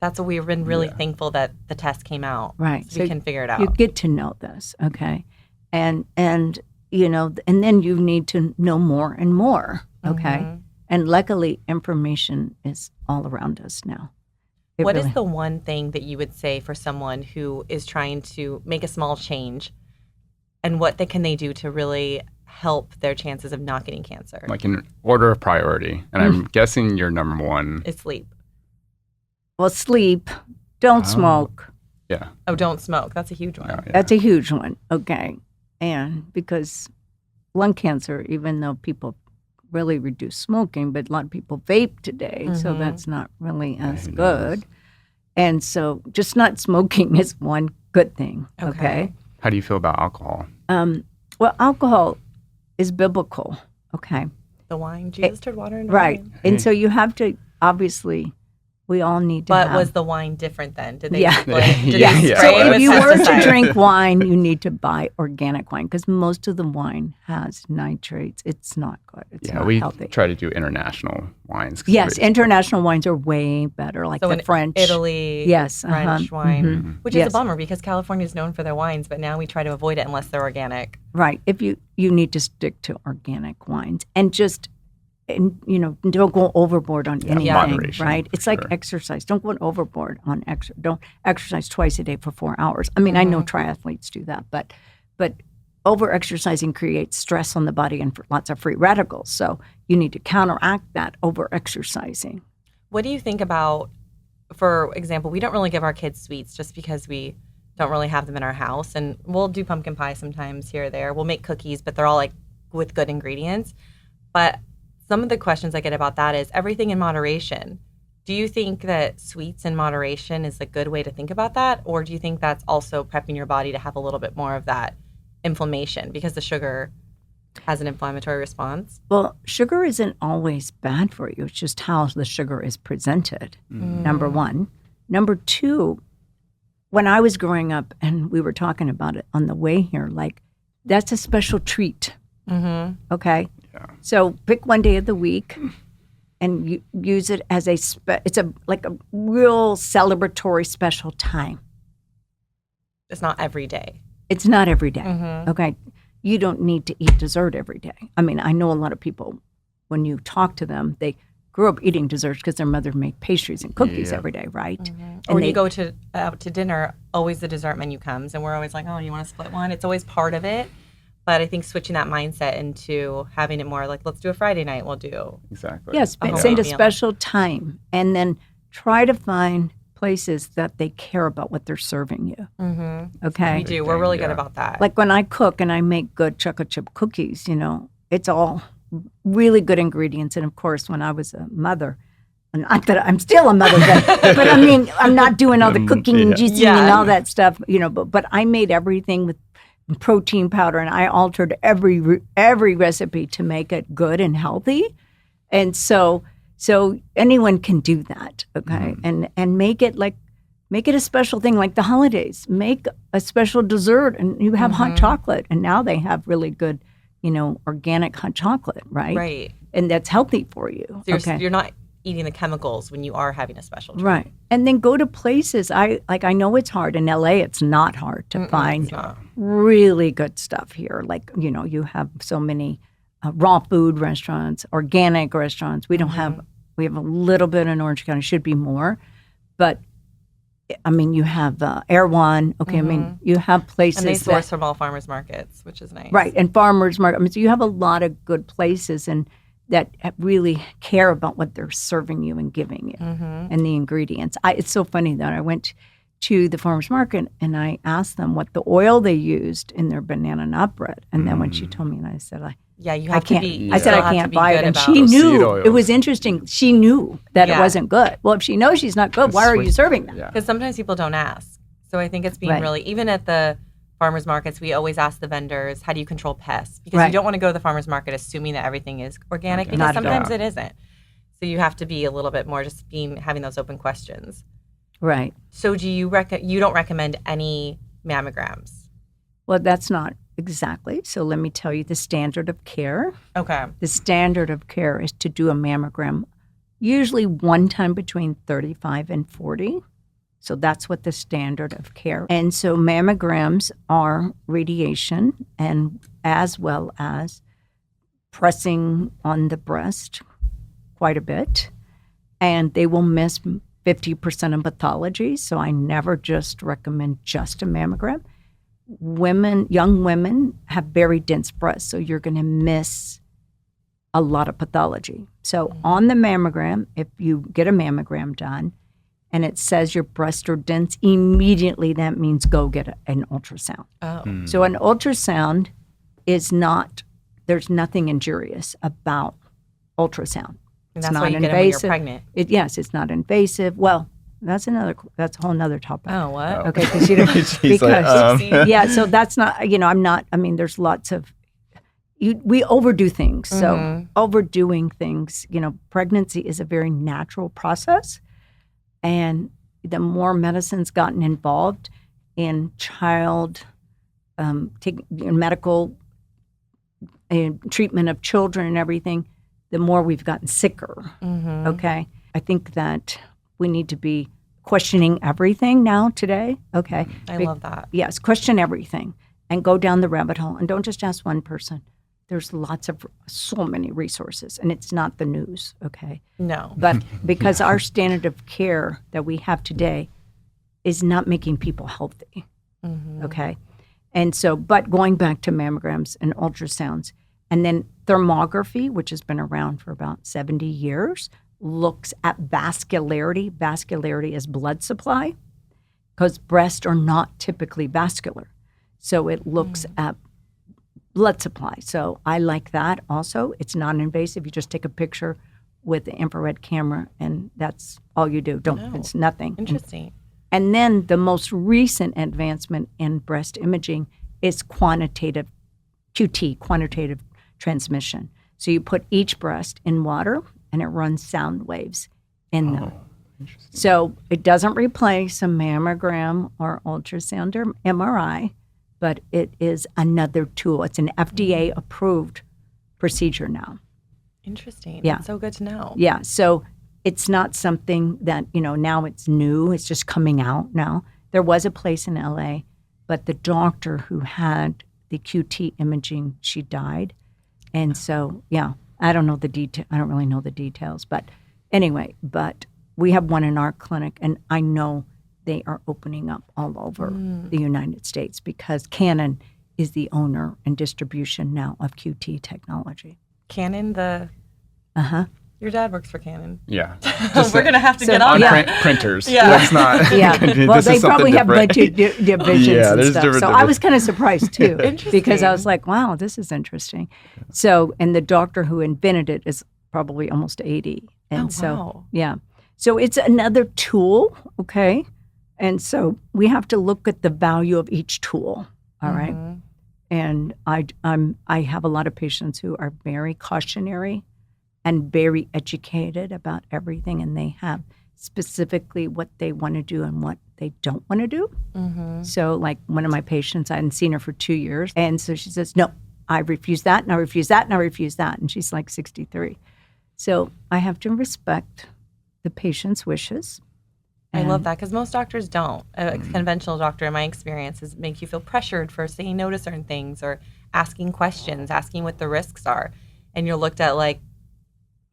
That's what we've been really thankful that the test came out. Right. So we can figure it out. You get to know this, okay? And you know, and then you need to know more and more, okay? And luckily, information is all around us now. What is the one thing that you would say for someone who is trying to make a small change, and what can they do to really help their chances of not getting cancer? Like in order of priority, and I'm guessing your number one is sleep. Well, sleep, don't smoke. Yeah. Oh, don't smoke. That's a huge one. Yeah. That's a huge one, okay? And because lung cancer, even though people really reduce smoking, but a lot of people vape today, so that's not really as good. And so just not smoking is one good thing, okay? How do you feel about alcohol? Well, alcohol is biblical, okay? The wine, Jesus turned water into Right. wine. And so you have to, obviously, we all need to But have. was the wine different then? Did they Yeah. did they Yeah. spray So it if with you were to pesticide? drink wine, you need to buy organic wine because most of the wine has nitrates. It's not good. It's not we healthy. try to do international wines. 'Cause Yes, international wines are way better, like So the in French. Italy, Yes, French wine, which is Yes. a bummer because California is known for their wines, but now we try to avoid it unless they're organic. Right. If you need to stick to organic wines and just, and don't go overboard on anything, moderation, right? It's like sure. exercise. Don't go overboard on exercise. Don't exercise twice a day for 4 hours. I mean, I know triathletes do that, but over exercising creates stress on the body and lots of free radicals. So you need to counteract that over exercising. What do you think about, for example, we don't really give our kids sweets just because we don't really have them in our house, and we'll do pumpkin pie sometimes here or there. We'll make cookies, but they're all like with good ingredients. But some of the questions I get about that is everything in moderation. Do you think that sweets in moderation is a good way to think about that? Or do you think that's also prepping your body to have a little bit more of that inflammation because the sugar has an inflammatory response? Well, sugar isn't always bad for you. It's just how the sugar is presented, number one. Number two, when I was growing up and we were talking about it on the way here, like that's a special treat, okay? Yeah. So pick one day of the week and you use it as it's like a real celebratory special time. It's not every day. It's not every day, okay? You don't need to eat dessert every day. I mean, I know a lot of people, when you talk to them, they grew up eating desserts because their mother made pastries and cookies every day, right? Or when you go out to dinner, always the dessert menu comes, and we're always like, oh, you want to split one? It's always part of it. But I think switching that mindset into having it more like, let's do a Friday night, we'll do. Exactly. Yes, but send a special time and then try to find places that they care about what they're serving you. Okay? We do. We're really good about that. Like when I cook and I make good chocolate chip cookies, it's all really good ingredients. And of course, when I was a mother, not that I'm still a mother, but I mean, I'm not doing all the cooking and juicing and all that stuff, but I made everything with protein powder and I altered every recipe to make it good and healthy. And so anyone can do that, okay? And make it a special thing like the holidays. Make a special dessert and you have hot chocolate. And now they have really good, organic hot chocolate, right? Right. And that's healthy for you. So you're not eating the chemicals when you are having a special treat. Right. And then go to places. I know it's hard. In LA, it's not hard to find really good stuff here. Like, you have so many raw food restaurants, organic restaurants. We don't have, we have a little bit in Orange County, should be more. But, I mean, you have Erewhon. Okay, I mean, you have places And they source from all farmers markets, which is nice. Right, and farmers market. I mean, so you have a lot of good places and that really care about what they're serving you and giving you and the ingredients. It's so funny that I went to the farmer's market and I asked them what the oil they used in their banana nut bread. And then when she told me, and I said, you have to be. I said, I can't buy it. And she knew. It was interesting. She knew that it wasn't good. Well, if she knows she's not good, why are you serving that? Because sometimes people don't ask. So I think it's being really, even at the farmers markets, we always ask the vendors, how do you control pests? Because you don't want to go to the farmers market assuming that everything is organic, because sometimes it isn't. So you have to be a little bit more just having those open questions. Right. So do you you don't recommend any mammograms? Well, that's not exactly. So let me tell you the standard of care. Okay. The standard of care is to do a mammogram usually one time between 35 and 40. So that's what the standard of care. And so mammograms are radiation and as well as pressing on the breast quite a bit. And they will miss 50% of pathology. So I never just recommend just a mammogram. Young women have very dense breasts, so you're going to miss a lot of pathology. So on the mammogram, if you get a mammogram done and it says your breasts are dense, immediately that means go get an ultrasound. Oh. So an ultrasound is not, there's nothing injurious about ultrasound. And that's why you get it when you're pregnant. Yes, it's not invasive. Well, that's a whole nother topic. Oh, what? Okay, because you know, yeah. So that's not, there's lots of, we overdo things. So overdoing things, pregnancy is a very natural process, and the more medicine's gotten involved in child medical treatment of children and everything, the more we've gotten sicker. Okay, I think that we need to be questioning everything now today. Okay. I love that. Yes, question everything and go down the rabbit hole. And don't just ask one person. There's so many resources, and it's not the news, okay? No. But because our standard of care that we have today is not making people healthy, okay? And so, but going back to mammograms and ultrasounds, and then thermography, which has been around for about 70 years, looks at vascularity. Vascularity is blood supply, because breasts are not typically vascular. So it looks at blood supply. So I like that also. It's non-invasive. You just take a picture with the infrared camera, and that's all you do. It's nothing. Interesting. And then the most recent advancement in breast imaging is quantitative QT, quantitative transmission. So you put each breast in water, and it runs sound waves in them. So it doesn't replace a mammogram or ultrasound or MRI, but it is another tool. It's an FDA-approved procedure now. Interesting. Yeah. That's so good to know. Yeah. So it's not something that, now it's new. It's just coming out now. There was a place in LA, but the doctor who had the QT imaging, she died. And so, yeah. I don't know the detail. I don't really know the details, but anyway, but we have one in our clinic, and I know they are opening up all over the United States because Canon is the owner and distribution now of QT technology. Canon, your dad works for Canon. Yeah. We're going to have to get on that. Printers. Yeah. Let's not. Yeah. Well, they probably have budget divisions and stuff. So I was kind of surprised too. Because I was like, wow, this is interesting. So, and the doctor who invented it is probably almost 80. And wow. Yeah. So it's another tool, okay? And so we have to look at the value of each tool, all right? And I have a lot of patients who are very cautionary and very educated about everything, and they have specifically what they want to do and what they don't want to do. So like one of my patients, I hadn't seen her for 2 years, and so she says, no, I refuse that, and I refuse that, and I refuse that, and she's like 63. So I have to respect the patient's wishes. I love that, because most doctors don't. A conventional doctor, in my experience, make you feel pressured for saying no to certain things or asking questions, asking what the risks are. And you're looked at like,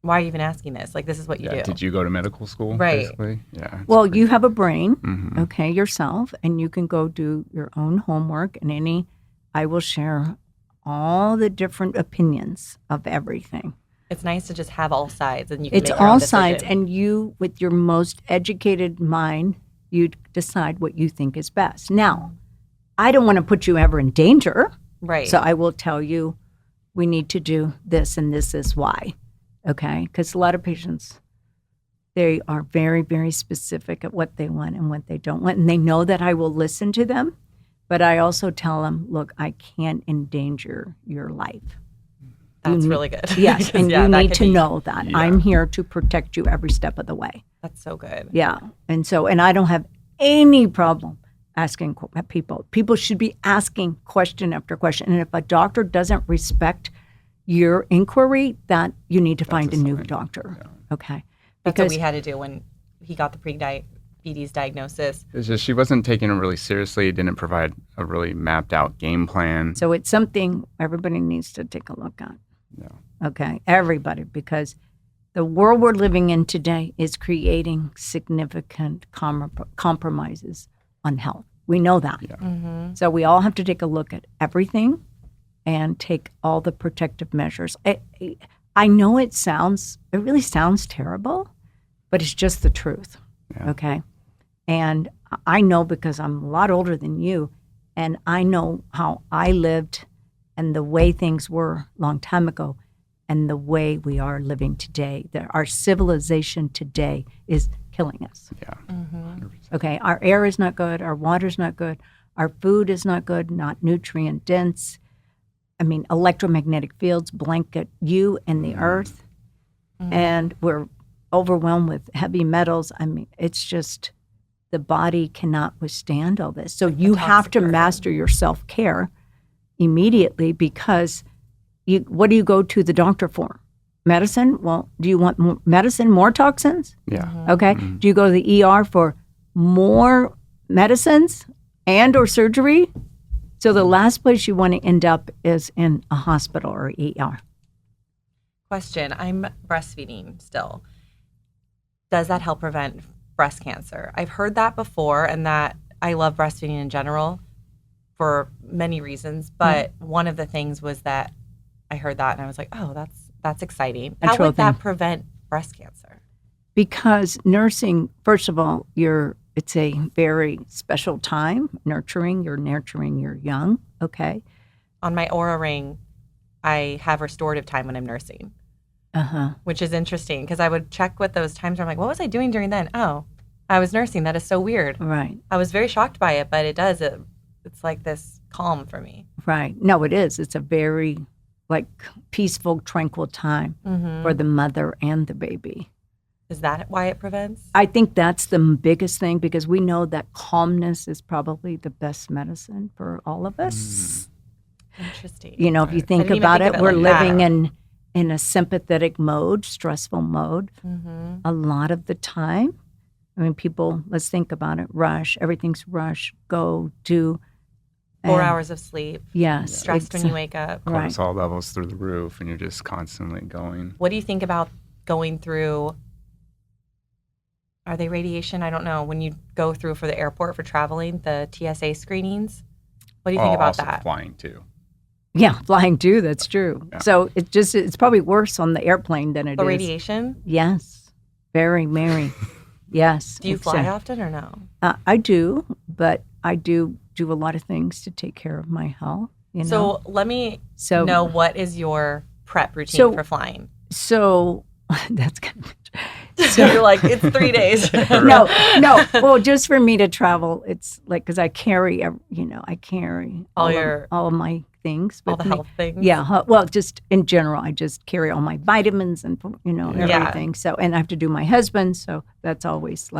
why are you even asking this? Like, this is what you do. Did you go to medical school? Right. Basically? Yeah. Well, you have a brain, okay, yourself, and you can go do your own homework. And I will share all the different opinions of everything. It's nice to just have all sides, and you can It's make your own all decision. sides, and you, with your most educated mind, you decide what you think is best. Now, I don't want to put you ever in danger. Right. So I will tell you, we need to do this, and this is why. Okay? Because a lot of patients, they are very, very specific at what they want and what they don't want. And they know that I will listen to them. But I also tell them, look, I can't endanger your life. That's really good. Yes, and yeah, you that need could to be- know that. Yeah. I'm here to protect you every step of the way. That's so good. Yeah. And I don't have any problem asking people. People should be asking question after question. And if a doctor doesn't respect your inquiry, that you need to find a new doctor. Yeah. Okay. That's what we had to do when he got the pre-diabetes diagnosis. It's just she wasn't taking it really seriously, didn't provide a really mapped out game plan. So it's something everybody needs to take a look at. Yeah. Okay. Everybody, because the world we're living in today is creating significant compromises on health. We know that. Yeah. Mm-hmm. So we all have to take a look at everything and take all the protective measures. I know it really sounds terrible, but it's just the truth. Yeah. Okay. And I know because I'm a lot older than you, and I know how I lived and the way things were a long time ago and the way we are living today. Our civilization today is killing us. Yeah. Mm-hmm. 100%. Okay, our air is not good, our water's not good, our food is not good, not nutrient dense. I mean, electromagnetic fields blanket you and the earth, and we're overwhelmed with heavy metals. I mean, it's just the body cannot withstand all this. So you have to master your self-care immediately, because what do you go to the doctor for? Medicine? Well, do you want more medicine, more toxins? Yeah. Okay. Do you go to the ER for more medicines and or surgery? So the last place you want to end up is in a hospital or ER. Question. I'm breastfeeding still. Does that help prevent breast cancer? I've heard that before, and that I love breastfeeding in general for many reasons. But one of the things was that I heard that and I was like, oh, that's exciting. How would that prevent breast cancer? Because nursing, first of all, it's a very special time, nurturing. You're nurturing your young, okay? On my Aura ring, I have restorative time when I'm nursing, which is interesting because I would check what those times are. I'm like, what was I doing during then? Oh, I was nursing. That is so weird. Right. I was very shocked by it, but it's like this calm for me. Right. No, it is. It's a very peaceful, tranquil time for the mother and the baby. Is that why it prevents? I think that's the biggest thing, because we know that calmness is probably the best medicine for all of us. Interesting. You know, if you think about it, we're living in a sympathetic mode, stressful mode a lot of the time. I mean, people, let's think about it, rush, everything's rush, go, do. 4 hours of sleep. Yes. Stressed when you wake up. Cortisol levels through the roof, and you're just constantly going. What do you think about going through, are they radiation? I don't know. When you go through for the airport for traveling, the TSA screenings, what do you think about also that? flying too. Yeah, flying too, that's true. Yeah. So it's probably worse on the airplane than it The is. radiation? Yes. Very, Mary. Yes. Do you fly often or no? I do, but I do a lot of things to take care of my health. You know? So let me know, what is your prep routine for flying? So that's kind of. So you're like, it's 3 days. No. Well, just for me to travel, it's like, because I carry, all of my things. All the health things? Yeah. Well, just in general, I just carry all my vitamins and, everything. So, and I have to do my husband. So that's always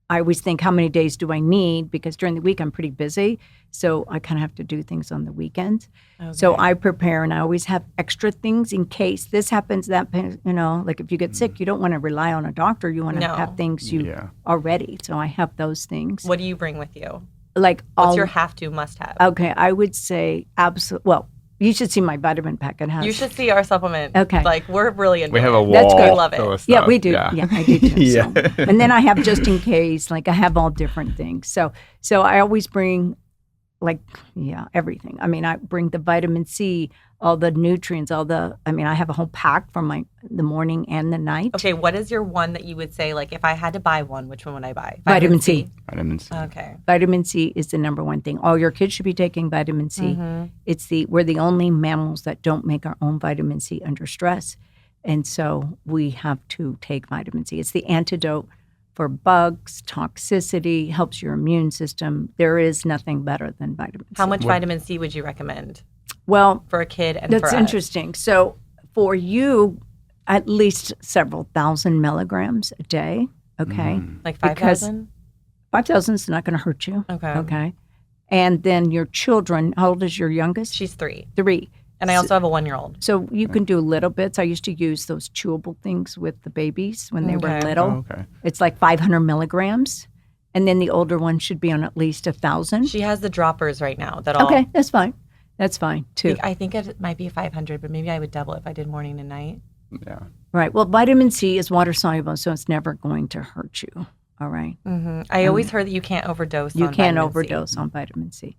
I always think, how many days do I need? Because during the week, I'm pretty busy. So I kind of have to do things on the weekends. Okay. So I prepare, and I always have extra things in case this happens, that, like if you get sick, you don't want to rely on a doctor. You want to have things already. So I have those things. What do you bring with you? What's your must-have? Okay, I would say absolutely. Well, you should see my vitamin pack. You should see our supplement. Okay. We're really into it. We have a wall. That's good. We love it. Yeah, we do. Yeah, I do too. Yeah. So. And then I have just in case, I have all different things. So I always bring everything. I mean, I bring the vitamin C, all the nutrients, I have a whole pack for the morning and the night. Okay, what is your one that you would say, if I had to buy one, which one would I buy? Vitamin C. Vitamin C. Okay. Vitamin C is the number one thing. All your kids should be taking vitamin C. We're the only mammals that don't make our own vitamin C under stress. And so we have to take vitamin C. It's the antidote for bugs, toxicity, helps your immune system. There is nothing better than vitamin C. How much vitamin C would you recommend? Well, for a kid and that's for us? interesting. So for you, at least several thousand milligrams a day. Okay. Like Because 5,000? 5,000 is not going to hurt you. Okay. Okay. And then your children, how old is your youngest? She's 3. 3. And I also have a 1-year-old. So you can do little bits. I used to use those chewable things with the babies when they were Okay. little. Oh, okay. It's like 500 milligrams. And then the older one should be on at least 1,000. She has the droppers right now that all. Okay, that's fine. That's fine too. I think it might be 500, but maybe I would double if I did morning and night. Yeah. Right. Well, vitamin C is water soluble, so it's never going to hurt you. All right. I always heard that you can't overdose You on can't vitamin C. overdose on vitamin C.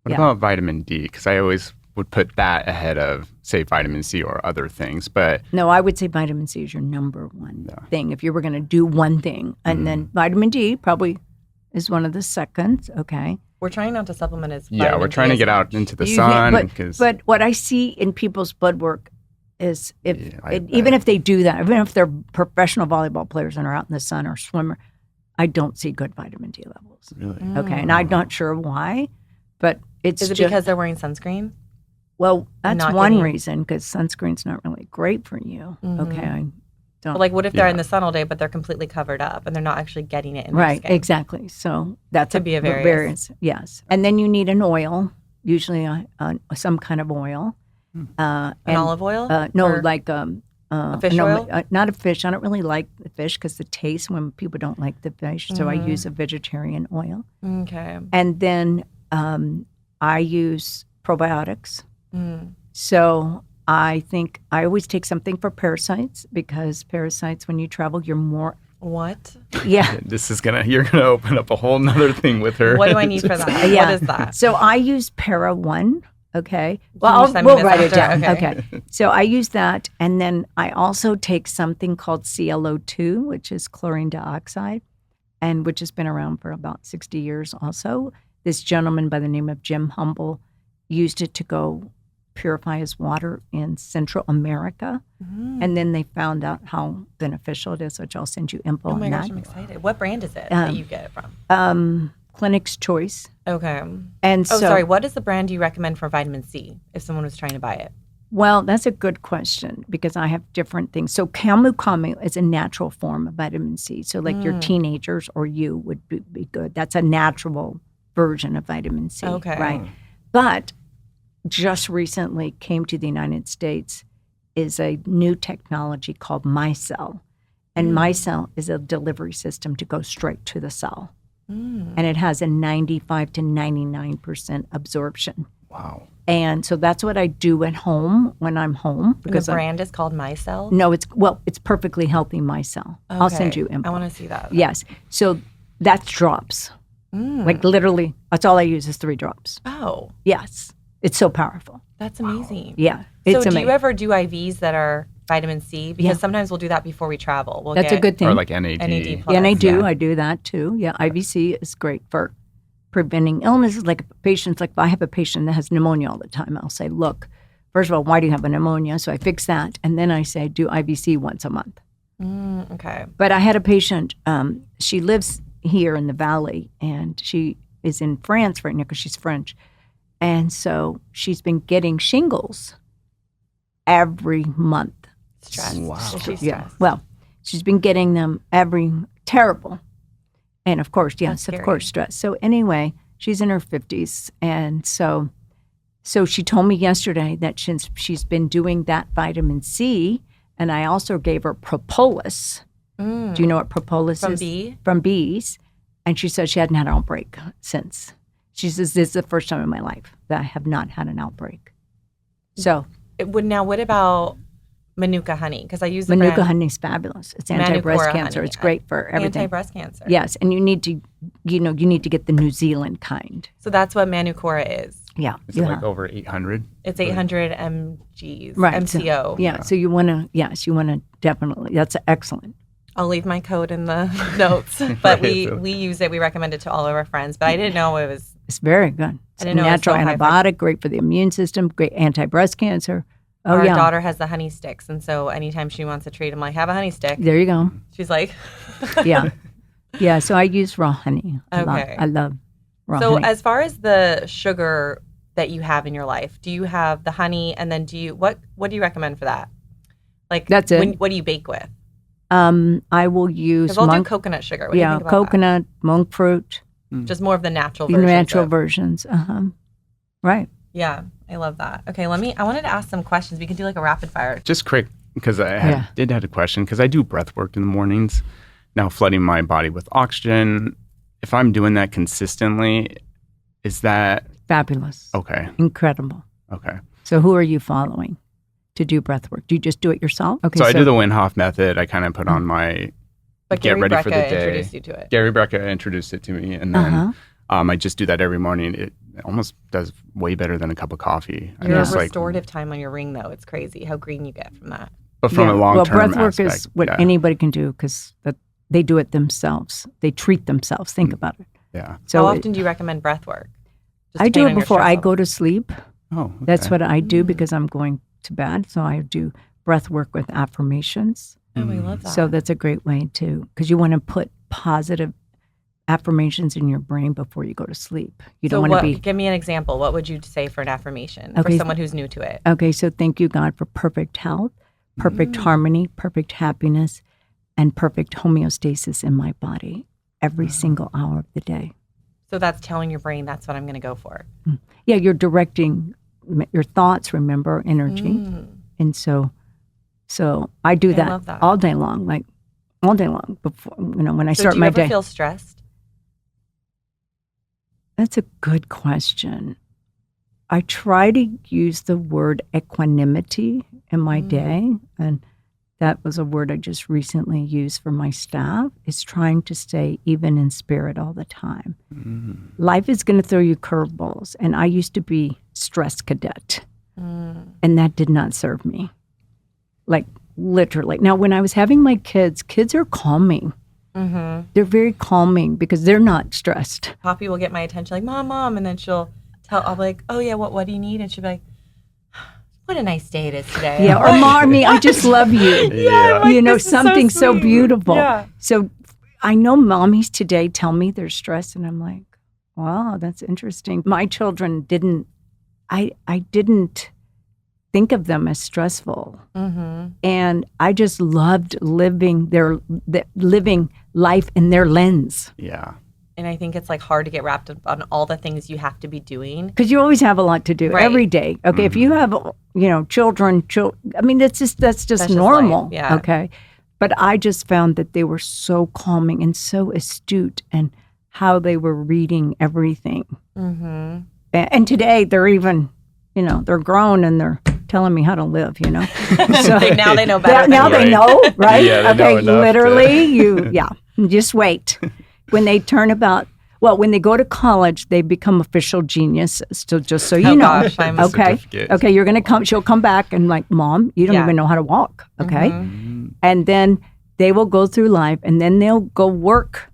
What Yeah. about vitamin D? Because I always would put that ahead of, say, vitamin C or other things. But No, I would say vitamin C is your number one thing if you were going to do one thing. And then vitamin D probably is one of the seconds. Okay. We're trying not to supplement as yeah, vitamin we're trying D to get as out much. into the You sun. can't- 'cause- but what I see in people's blood work is Yeah, even if they do that, even if they're professional volleyball players and are out in the sun or swimmer, I don't see good vitamin D levels. really? Okay. And I'm not sure why, but it's Is it just, because they're wearing sunscreen? well, that's not one getting- reason because sunscreen's not really great for you. Okay. I don't. But like, what if they're Yeah. in the sun all day, but they're completely covered up and they're not actually getting it in their Right, skin? exactly. So that's Could be a variance. variance. Yes, and then you need an oil, usually some kind of oil. An olive oil? No, Or like fish oil? Not a fish. I don't really like the fish because the taste when people don't like the fish. So I use a vegetarian oil, Okay. and then I use probiotics. So I think I always take something for parasites because parasites, when you travel, you're more. What? Yeah. You're gonna open up a whole nother thing with her. What do I need for that? Yeah. What is that? So I use Para One. Okay. you Well, send me we'll this write it after? down. Okay. Okay. So I use that, and then I also take something called ClO2, which is chlorine dioxide, and which has been around for about 60 years. Also, this gentleman by the name of Jim Humble used it to go purify his water in Central America, and then they found out how beneficial it is, which I'll send you info Oh my on gosh, that. I'm excited. What brand is it that you get it from? Clinic's Choice. Okay. And Oh, so, sorry. What is the brand you recommend for vitamin C if someone was trying to buy it? Well, that's a good question because I have different things. So camu camu is a natural form of vitamin C. So like your teenagers or you would be good. That's a natural version of vitamin C. Okay. Right. But just recently came to the United States is a new technology called MyCell. And MyCell is a delivery system to go straight to the cell. And it has a 95 to 99% absorption. Wow. And so that's what I do at home when I'm home. Because the brand is called MyCell? No, it's perfectly healthy MyCell. I'll send you info. I want to see that. Yes. So that's drops. Like literally, that's all I use is 3 drops. Oh, Yes. It's so powerful. that's amazing. Yeah. So It's do amazing. you ever do IVs that are vitamin C? Because sometimes we'll do that before we travel. We'll That's get a good thing. Or like NAD. NAD+. Yeah, and I do. Yeah. I do that too. Yeah, IVC is great for preventing illnesses. Like patients, like if I have a patient that has pneumonia all the time, I'll say, look, first of all, why do you have a pneumonia? So I fix that. And then I say, do IVC once a month. Okay. But I had a patient, she lives here in the Valley, and she is in France right now because she's French. And so she's been getting shingles every month. Stress. Wow. Is she Yeah. stressed? Well, she's been getting them terrible. And of course, yes, That's of scary. course, stress. So anyway, she's in her 50s. And so she told me yesterday that since she's been doing that vitamin C, and I also gave her propolis. Do you know what propolis From is? bee? From bees. And she said she hadn't had an outbreak since. She says, this is the first time in my life that I have not had an outbreak. So What about Manuka honey? Because I use the Manuka brand honey is fabulous. It's anti-breast Manukora cancer. honey. It's great for everything. anti-breast cancer. Yes, and you need to get the New Zealand kind. So that's what Manukora is. Yeah, Is it like over 800? It's 800 mgs, right. MCO. So, yeah, so you want to definitely. That's excellent. I'll leave my code in the notes. But we use it. We recommend it to all of our friends. But I didn't know it was. It's very good. It's I a didn't know it was natural so high antibiotic, great for the immune system, great anti-breast cancer. Oh Our yeah, daughter has the honey sticks, and so anytime she wants a treat, I'm like, have a honey stick. there you go. She's like, Yeah, yeah. So I use raw honey. Okay. I love raw so honey. as far as the sugar that you have in your life? Do you have the honey, and then what do you recommend for that? Like, That's it. What do you bake with? I will use Because I'll do coconut sugar. What do you think about coconut, monk fruit. that? Just more of the natural The versions. natural versions. Right. Yeah, I love that. Okay, I wanted to ask some questions. We can do like a rapid fire. Just quick, because I did have a question, because I do breath work in the mornings, now flooding my body with oxygen. If I'm doing that consistently, is that... Fabulous. Okay. Incredible. Okay. So who are you following to do breath work? Do you just do it yourself? Okay. So I do the Wim Hof method. I kind of put on my... But get Gary ready Brecka for the day. introduced you to it. Gary Brecka introduced it to me, and then I just do that every morning. It almost does way better than a cup of coffee. Your restorative time on your ring, though, it's crazy how green you get from that. But from a long-term breath work aspect, is what anybody can do, because they do it themselves. They treat themselves. Think about it. Yeah. So how often do you recommend breath work? I do it before I go to sleep. Oh, okay. That's what I do because I'm going to bed. So I do breath work with affirmations. Oh, I love that. So that's a great way to, because you want to put positive affirmations in your brain before you go to sleep. You don't want to be... Give me an example. What would you say for an affirmation for someone who's new to it? Okay, so thank you, God, for perfect health, perfect harmony, perfect happiness, and perfect homeostasis in my body every single hour of the day. So that's telling your brain that's what I'm going to go for. Yeah, you're directing your thoughts, remember, energy. And so I do that all day long, before, when I start my day. Do you ever feel stressed? That's a good question. I try to use the word equanimity in my day, and that was a word I just recently used for my staff, is trying to stay even in spirit all the time. Life is going to throw you curveballs, and I used to be stress cadet, and that did not serve me. Like, literally. Now, when I was having my kids are calming. They're very calming because they're not stressed. Poppy will get my attention, like, Mom, and then I'll be like, oh yeah, what do you need? And she'll be like, what a nice day it is today. Yeah, or Mommy, I just love you. Like, something so beautiful. Yeah. So I know mommies today tell me they're stressed, and I'm like, wow, that's interesting. My children didn't think of them as stressful. And I just loved living living life in their lens. Yeah. And I think it's like hard to get wrapped up on all the things you have to be doing. Because you always have a lot to do every day. Okay, if you have, children, I mean, that's just normal. Life. Yeah. Okay. But I just found that they were so calming and so astute, and how they were reading everything. And today they're even, they're grown and they're telling me how to live, So now they know better. Now they know, right? Yeah, they know literally, just wait. When they when they go to college, they become official geniuses. So just so you know, gosh, I'm okay, you're gonna come. She'll come back and like, Mom, you don't even know how to walk, okay? And then they will go through life, and then they'll go work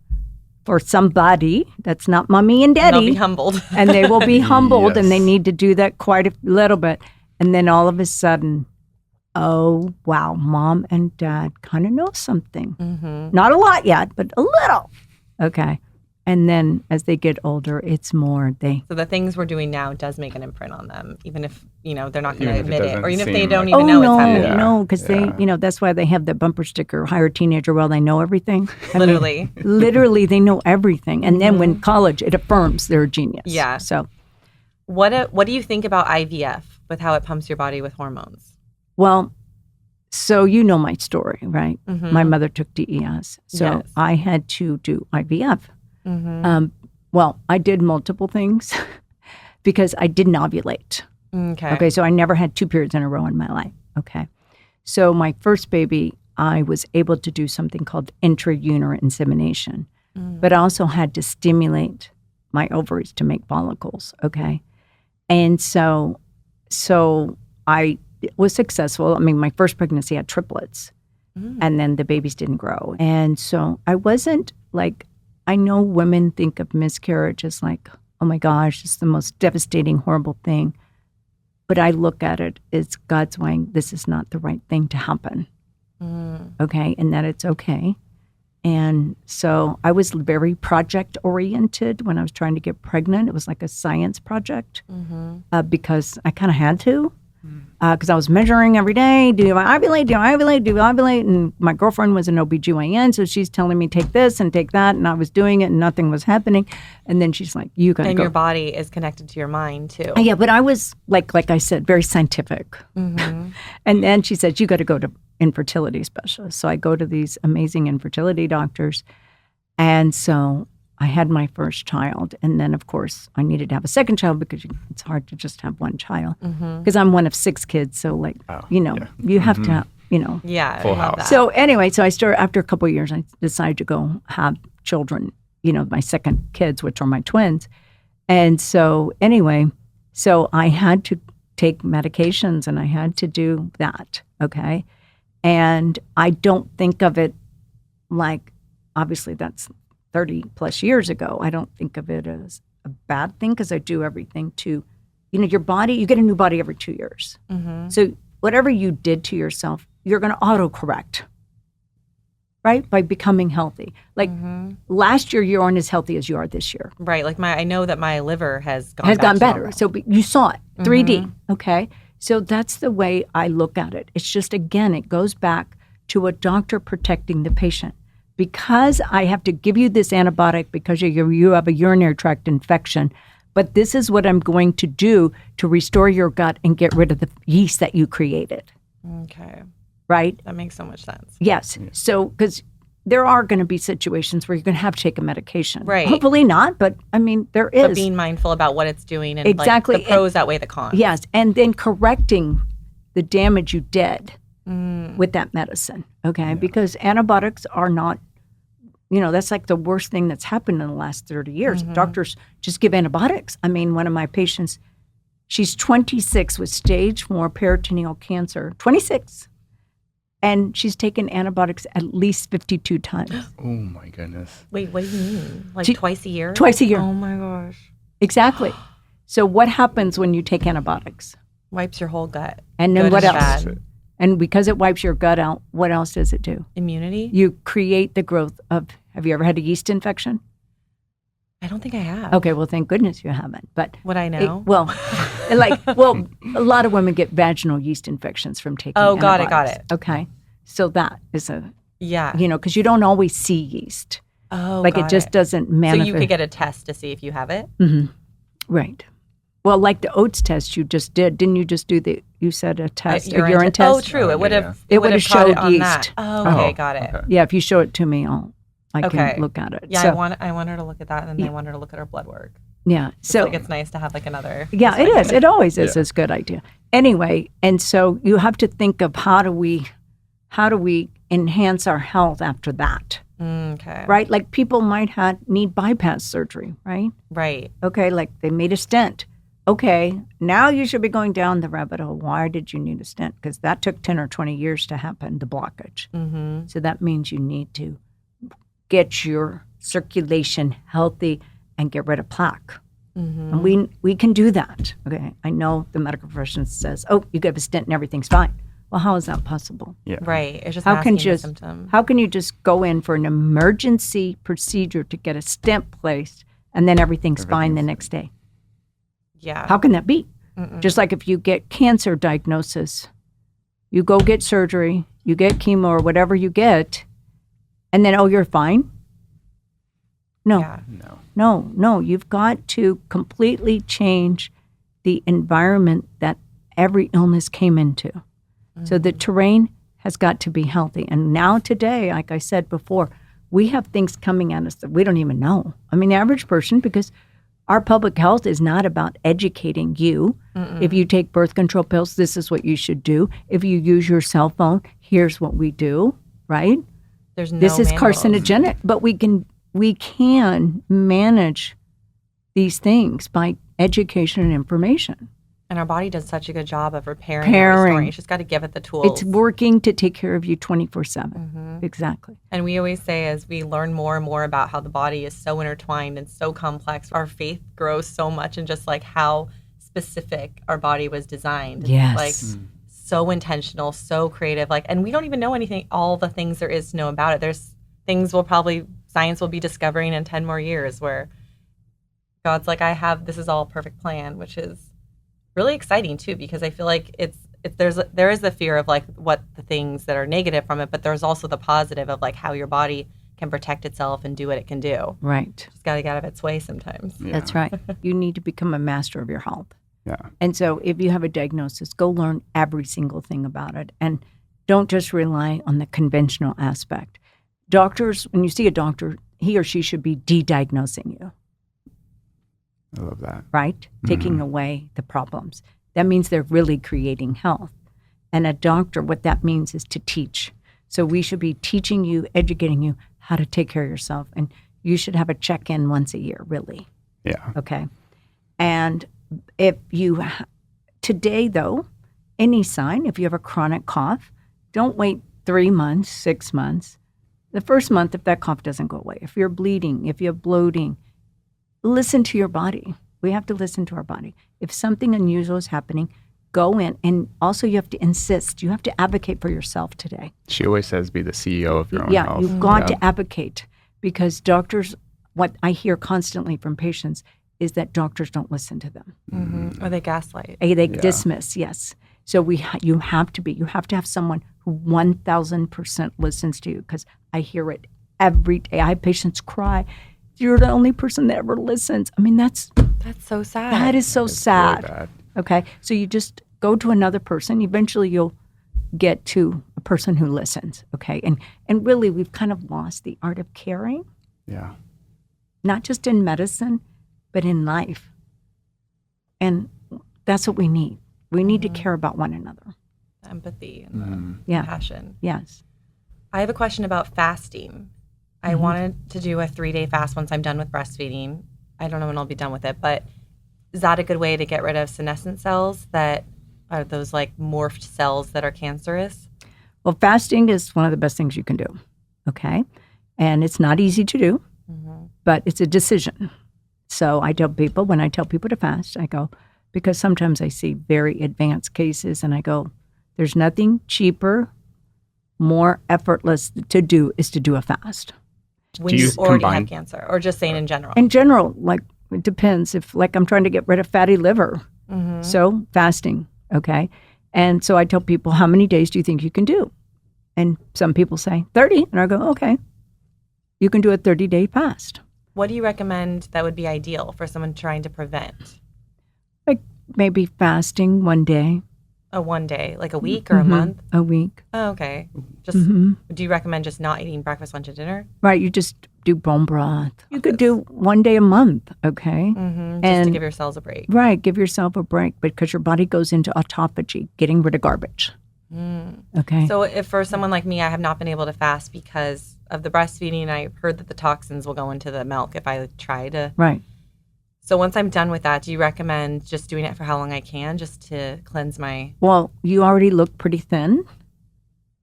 for somebody that's not Mommy and Daddy. And they'll be humbled, and they will be humbled, and they Yes. need to do that quite a little bit, and then all of a sudden, oh wow, Mom and Dad kind of know something. Not a lot yet, but a little. Okay. And then as they get older, it's more So the things we're doing now does make an imprint on them, even if, they're not going to Even if it admit it, or doesn't even if they seem don't like- even know no, it's happening. no, because they, that's why they have that bumper sticker, hire a teenager while they know everything. I mean, Literally. literally, they know everything. And then when college, it affirms they're a genius. Yeah. So, What do you think about IVF with how it pumps your body with hormones? well, so you know my story, right? My mother took DES. So Yes. I had to do IVF. Well, I did multiple things because I didn't ovulate. Okay, so I never had 2 periods in a row in my life. Okay. So my first baby, I was able to do something called intrauterine insemination, but I also had to stimulate my ovaries to make follicles. Okay. And so I was successful. I mean, my first pregnancy had triplets, and then the babies didn't grow. And so I wasn't like, I know women think of miscarriage as like, oh my gosh, it's the most devastating, horrible thing. But I look at it as God's way, this is not the right thing to happen. Okay. And that it's okay. And so I was very project oriented when I was trying to get pregnant. It was like a science project because I kind of had to. Because I was measuring every day, do I ovulate, do I ovulate, do I ovulate? And my girlfriend was an OBGYN, so she's telling me take this and take that, and I was doing it and nothing was happening. And then she's like, you got to go. And your body is connected to your mind too. Yeah, but I was, like I said, very scientific. And then she said, you got to go to infertility specialists. So I go to these amazing infertility doctors. And so I had my first child. And then, of course, I needed to have a second child because it's hard to just have one child. Because I'm one of 6 kids. So, you have to have, Yeah, Full I love house. that. So anyway, so I started, after a couple of years, I decided to go have children, my second kids, which are my twins. And so anyway, so I had to take medications and I had to do that, okay? And I don't think of it like, obviously that's 30 plus years ago. I don't think of it as a bad thing because I do everything to, your body, you get a new body every 2 years. So whatever you did to yourself, you're going to autocorrect, right? By becoming healthy. Like last year, you aren't as healthy as you are this year. Right. Like I know that my liver has gone back to better. normal. So you saw it, 3D, okay? So that's the way I look at it. It's just, again, it goes back to a doctor protecting the patient. Because I have to give you this antibiotic because you have a urinary tract infection, but this is what I'm going to do to restore your gut and get rid of the yeast that you created. Okay. Right? That makes so much sense. Yes. So, because there are going to be situations where you're going to have to take a medication. Right. Hopefully not, but I mean, there is. But being mindful about what it's doing and Exactly. the pros outweigh the cons. Yes. And then correcting the damage you did with that medicine. Okay. Because antibiotics are not, that's like the worst thing that's happened in the last 30 years. Doctors just give antibiotics. I mean, one of my patients, she's 26 with stage 4 peritoneal cancer, 26. And she's taken antibiotics at least 52 times. Oh my goodness. Wait, what do you mean? Like twice a year? Twice a year. Oh my gosh. Exactly. So what happens when you take antibiotics? Wipes your whole gut. And then Good what and else? bad. And because it wipes your gut out, what else does it do? Immunity? You create the growth of, have you ever had a yeast infection? I don't think I have. Okay, well, thank goodness you haven't. But Would I know? A lot of women get vaginal yeast infections from taking got antibiotics. it. Okay, so that is Yeah. because you don't always see yeast. Oh, Like it just doesn't So manifest. you could get a test to see if you have it? Right. Well, like the oats test you just did, didn't you just do you said a test, a urine test? Oh, true. It would have. It would have showed on yeast. that. Oh, okay, got it. Okay. Yeah, if you show it to me, I Okay. can look at it. Yeah, So, I want her to look at that, and then I want her to look at her blood work. yeah. Just So like it's nice to have like another. yeah, it is. It always is. Yeah. It's a good idea. Anyway, and so you have to think of how do we enhance our health after that, Okay. right? Like people might need bypass surgery, right? Right. Okay, like they made a stent. Okay, now you should be going down the rabbit hole. Why did you need a stent? Because that took 10 or 20 years to happen, the blockage. So that means you need to get your circulation healthy and get rid of plaque. And we can do that. Okay, I know the medical profession says, oh, you have a stent and everything's fine. Well, how is that possible? Yeah. Right. It's just How masking can the symptom. how can you just go in for an emergency procedure to get a stent placed and then everything's fine the next day? Yeah. How can that be? Just like if you get cancer diagnosis, you go get surgery, you get chemo or whatever you get, and then, oh, you're fine? No, Yeah. no. You've got to completely change the environment that every illness came into. So the terrain has got to be healthy. And now today, like I said before, we have things coming at us that we don't even know. I mean, the average person, because our public health is not about educating you. If you take birth control pills, this is what you should do. If you use your cell phone, here's what we do, right? There's no This is manuals. carcinogenic, but we can manage these things by education and information. And our body does such a good job of repairing and restoring. You just got to give it the tools. It's working to take care of you 24/7. Exactly. And we always say, as we learn more and more about how the body is so intertwined and so complex, our faith grows so much in just like how specific our body was designed. Yes. Like so intentional, so creative. Like, and we don't even know anything, all the things there is to know about it. There's science will be discovering in 10 more years where God's like, this is all a perfect plan, which is really exciting too, because I feel like there is the fear of like what the things that are negative from it, but there's also the positive of like how your body can protect itself and do what it can do. Right. Just got to get out of its way sometimes. Yeah. That's right. You need to become a master of your health. Yeah. And so if you have a diagnosis, go learn every single thing about it. And don't just rely on the conventional aspect. Doctors, when you see a doctor, he or she should be de-diagnosing you. I love that. Right? Taking away the problems. That means they're really creating health. And a doctor, what that means is to teach. So we should be teaching you, educating you how to take care of yourself. And you should have a check-in once a year, really. Yeah. Okay. And if you, today though, any sign, if you have a chronic cough, don't wait 3 months, 6 months. The first month, if that cough doesn't go away, if you're bleeding, if you have bloating, listen to your body. We have to listen to our body. If something unusual is happening, go in. And also you have to insist. You have to advocate for yourself today. She always says be the CEO of your own Yeah, health. you've got to advocate, because doctors, what I hear constantly from patients is that doctors don't listen to them. Mm-hmm. Or they gaslight. They dismiss, yes. So you have to have someone who 1,000% listens to you, because I hear it every day. I have patients cry. You're the only person that ever listens. I mean, that's so sad. That is so It's sad. really bad. Okay, so you just go to another person. Eventually, you'll get to a person who listens. Okay, and really, we've kind of lost the art of caring, Yeah. not just in medicine, but in life. And that's what we need. We need to care about one another. Empathy and compassion. Yes. I have a question about fasting. I wanted to do a 3-day fast once I'm done with breastfeeding. I don't know when I'll be done with it, but is that a good way to get rid of senescent cells that are those like morphed cells that are cancerous? Well, fasting is one of the best things you can do. Okay, and it's not easy to do, but it's a decision. So I tell people, when I tell people to fast, I go, because sometimes I see very advanced cases, and I go, there's nothing cheaper, more effortless to do is to do a fast. When you already have cancer, or just saying in general? In general, like it depends. If like I'm trying to get rid of fatty liver, so fasting, okay? And so I tell people, how many days do you think you can do? And some people say 30, and I go, okay, you can do a 30-day fast. What do you recommend that would be ideal for someone trying to prevent? Like maybe fasting 1 day. A 1 day, like a week or a month? A week. Oh, okay. Just do you recommend just not eating breakfast, lunch, and dinner? Right. You just do bone broth. You could do 1 day a month, okay? Just to give your cells a break. Right. Give yourself a break, because your body goes into autophagy, getting rid of garbage. Okay. So if for someone like me, I have not been able to fast because of the breastfeeding, I heard that the toxins will go into the milk if I try to. Right. So once I'm done with that, do you recommend just doing it for how long I can, just to cleanse my... Well, you already look pretty thin,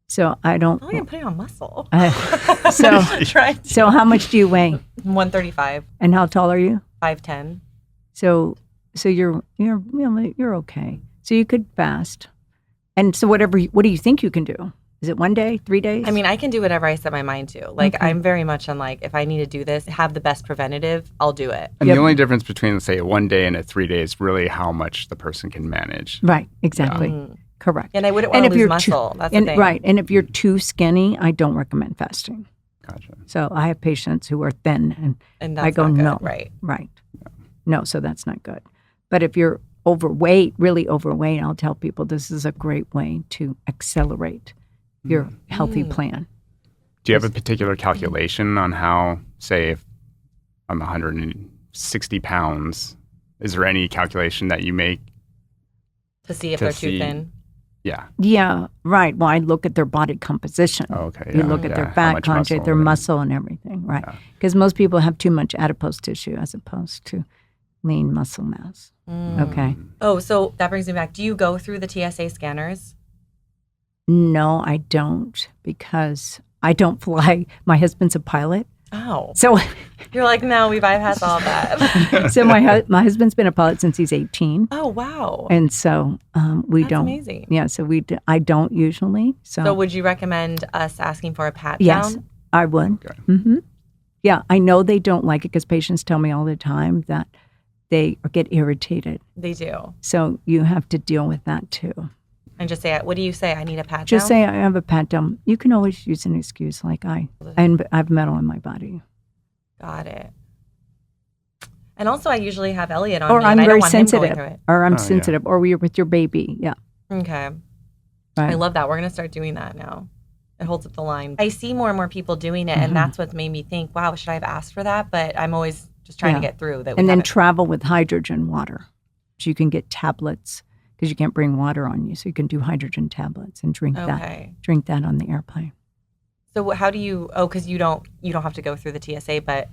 so I don't... Oh, I'm putting on muscle. So how much do you weigh? 135. And how tall are you? 5'10". So you're okay. So you could fast. And so what do you think you can do? Is it 1 day, 3 days? I mean, I can do whatever I set my mind to. Like, I'm very much on, like, if I need to do this, have the best preventative, I'll do it. And the only difference between, let's say, a 1 day and a 3 day is really how much the person can manage. Right, exactly. Correct. And I wouldn't want to lose muscle. That's the thing. Right. And if you're too skinny, I don't recommend fasting. Gotcha. So I have patients who are thin, and that's I go, not good, no. Right. Right. No, so that's not good. But if you're overweight, really overweight, I'll tell people this is a great way to accelerate your healthy plan. Do you have a particular calculation on how, say, if I'm 160 pounds, is there any calculation that you make? To see if they're too thin? Yeah. Yeah, right. Well, I look at their body composition. Oh, okay. You look at their fat content, their muscle and everything, right? Because most people have too much adipose tissue as opposed to lean muscle mass. Okay. Oh, so that brings me back. Do you go through the TSA scanners? No, I don't, because I don't fly. My husband's a pilot. Oh. So you're like, no, we've bypassed all that. So my husband's been a pilot since he's 18. Oh, wow. And so we That's don't. Amazing. Yeah, so I don't usually. So would you recommend us asking for a pat yes, down? I would. Okay. Mm-hmm. Yeah, I know they don't like it because patients tell me all the time that they get irritated. They do. So you have to deal with that too. And just say, what do you say? I need a pat Just down? say I have a pat down. You can always use an excuse like I have metal in my body. Got it. And also, I usually have Elliot on Or me, I'm and I very don't want him going sensitive. through it. Or I'm Oh, sensitive. Or you're with your baby. Yeah. Okay. Right. I love that. We're going to start doing that now. It holds up the line. I see more and more people doing it, Mm-hmm. and that's what's made me think, wow, should I have asked for that? But I'm always just trying to get through that. And then travel with hydrogen water. So you can get tablets because you can't bring water on you. So you can do hydrogen tablets and drink that. Drink that on the airplane. So how do you, because you don't have to go through the TSA, but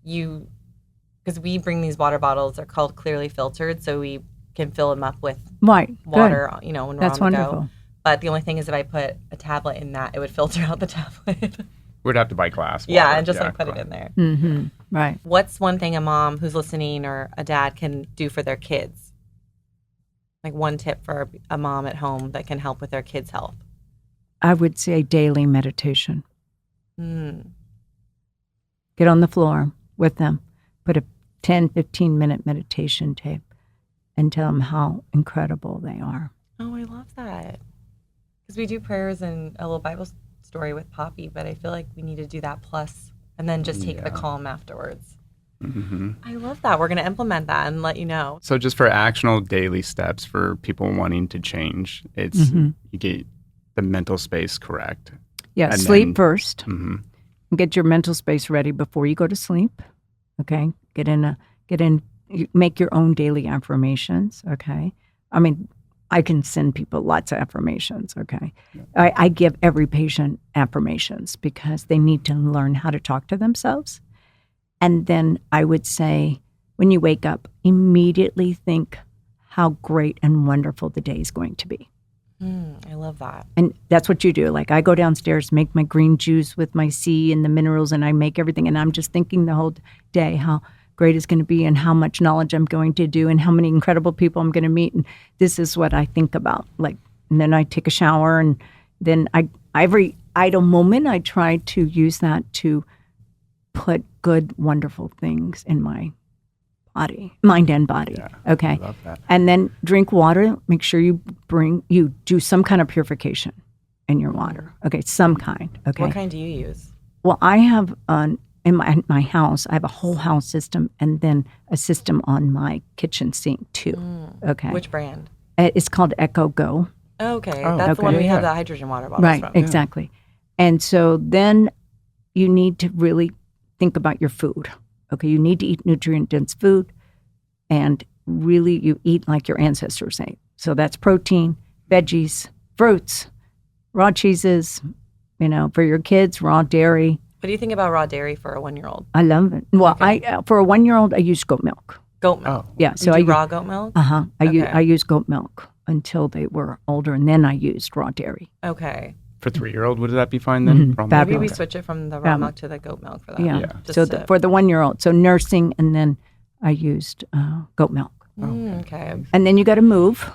because we bring these water bottles, they're called clearly filtered, so we can fill them up with water, Good. when we're That's on the wonderful. go. But the only thing is if I put a tablet in that, it would filter out the tablet. We'd have to buy glass water. Yeah, and just put it in there. Mm-hmm. Right. What's one thing a mom who's listening or a dad can do for their kids? Like one tip for a mom at home that can help with their kids' health. I would say daily meditation. Mm. Get on the floor with them. Put a 10, 15-minute meditation tape and tell them how incredible they are. Oh, I love that. Because we do prayers and a little Bible story with Poppy, but I feel like we need to do that plus, and then just take the calm afterwards. Mm-hmm. I love that. We're going to implement that and let you know. So just for actionable daily steps for people wanting to change, it's you get the mental space correct. Yeah, and sleep then, first. Mm-hmm. Get your mental space ready before you go to sleep. Okay, make your own daily affirmations. Okay, I mean, I can send people lots of affirmations. Okay, yeah. I give every patient affirmations because they need to learn how to talk to themselves. And then I would say, when you wake up, immediately think how great and wonderful the day is going to be. I love that. And that's what you do. Like I go downstairs, make my green juice with my C and the minerals, and I make everything. And I'm just thinking the whole day how great it's going to be and how much knowledge I'm going to do and how many incredible people I'm going to meet. And this is what I think about. Like, and then I take a shower, and then every idle moment, I try to use that to put good, wonderful things in my body, mind and body. Yeah, okay. I love that. And then drink water. Make sure you do some kind of purification in your water. Okay, some kind. Okay. What kind do you use? Well, I have in my house, I have a whole house system and then a system on my kitchen sink too. Okay. Which brand? It's called Echo Go. Okay, Oh, that's the one we yeah. have the hydrogen water bottles Right, from. exactly. And so then you need to really think about your food. Okay, you need to eat nutrient-dense food, and really you eat like your ancestors ate. So that's protein, veggies, fruits, raw cheeses, for your kids, raw dairy. What do you think about raw dairy for a 1-year-old? I love it. Well, for a 1-year-old, I use goat milk. Goat milk? Oh. Yeah. So you do raw goat milk? Uh-huh. Okay. I use goat milk until they were older, and then I used raw dairy. Okay. For 3-year-old, would that be fine then? Mhm. Maybe we Fabulous. switch it from the raw milk to the goat milk for that. Yeah. Yeah. So for the 1-year-old, so nursing, and then I used goat milk. Okay. And then you got to move.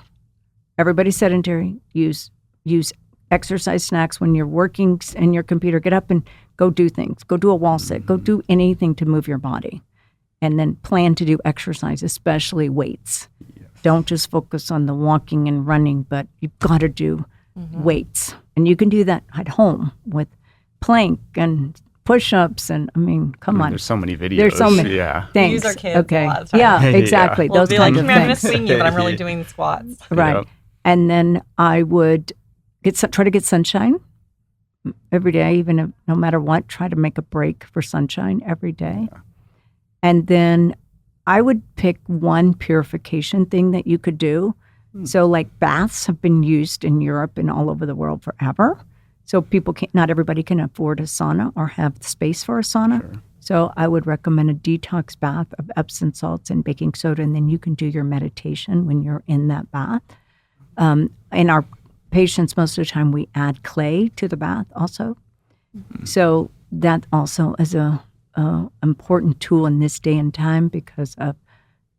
Everybody's sedentary. Use exercise snacks when you're working in your computer. Get up and go do things. Go do a wall sit. Go do anything to move your body. And then plan to do exercise, especially weights. Yes. Don't just focus on the walking and running, but you've got to do weights. And you can do that at home with plank and push-ups, and come on. There's so many videos. There's so many. Yeah. Thanks. We use our kids okay. a lot of times. Yeah, exactly. We'll Those be like, kinds of I'm going to things. swing you, but I'm really doing squats. Right. Yep. And then I would try to get sunshine every day, even if, no matter what, try to make a break for sunshine every day. Yeah. And then I would pick one purification thing that you could do. So like baths have been used in Europe and all over the world forever. So not everybody can afford a sauna or have space for a sauna. Sure. So I would recommend a detox bath of Epsom salts and baking soda, and then you can do your meditation when you're in that bath. In our patients, most of the time we add clay to the bath also. Mm-hmm. So that also is a important tool in this day and time because of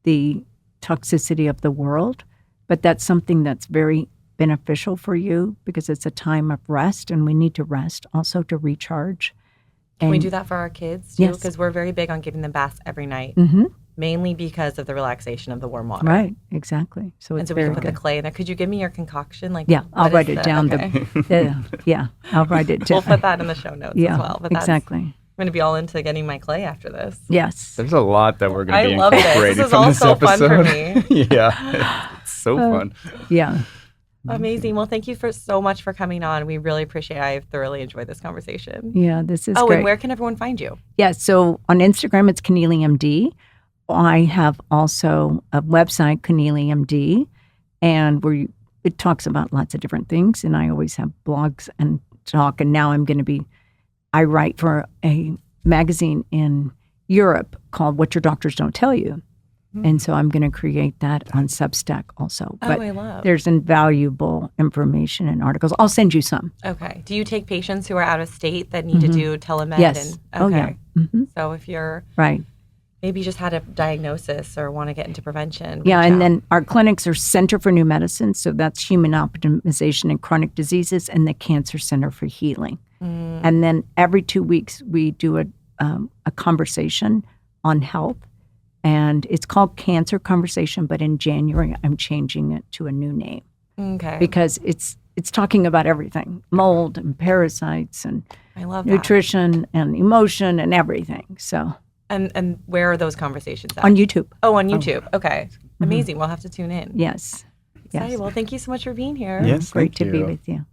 the toxicity of the world. But that's something that's very beneficial for you because it's a time of rest, and we need to rest also to recharge. Can we do that for our kids too? Yes. Because we're very big on giving them baths every night, mainly because of the relaxation of the warm water. Right, exactly. So it's and so we very can put good. the clay in there. Could you give me your concoction? Like, Yeah, I'll what write is it down. Okay. I'll write it down. We'll put that in the show notes as well. But exactly. I'm going to be all into getting my clay after this. Yes. There's a lot that we're going to be love this. incorporating This is from all this so fun episode. for me. Yeah, it's so fun. Yeah. Amazing. Well, thank you so much for coming on. We really appreciate it. I've thoroughly enjoyed this conversation. Yeah, this is great. great. And where can everyone find you? Yeah, so on Instagram, it's Connealy MD. I have also a website, Connealy MD, and where it talks about lots of different things. And I always have blogs and talk. And now I write for a magazine in Europe called What Your Doctors Don't Tell You. And so I'm going to create that on Substack also. But I love. There's invaluable information and articles. I'll send you some. Okay. Do you take patients who are out of state that need to do telemed? Yes. Okay. Yeah. So if you're Right. maybe you just had a diagnosis or want to get into prevention. Yeah, and out. then our clinics are Center for New Medicine, so that's Human Optimization and Chronic Diseases, and the Cancer Center for Healing. And then every 2 weeks we do a conversation on health. And it's called Cancer Conversation, but in January, I'm changing it to a new name. Okay. Because it's talking about everything, mold and parasites and I love nutrition and emotion and everything. So And where are those conversations at? on YouTube. Oh, on YouTube. Okay. Amazing. We'll have to tune in. Yes. Excited. Well, thank you so much for being here. Yes, Great thank to be you. with you.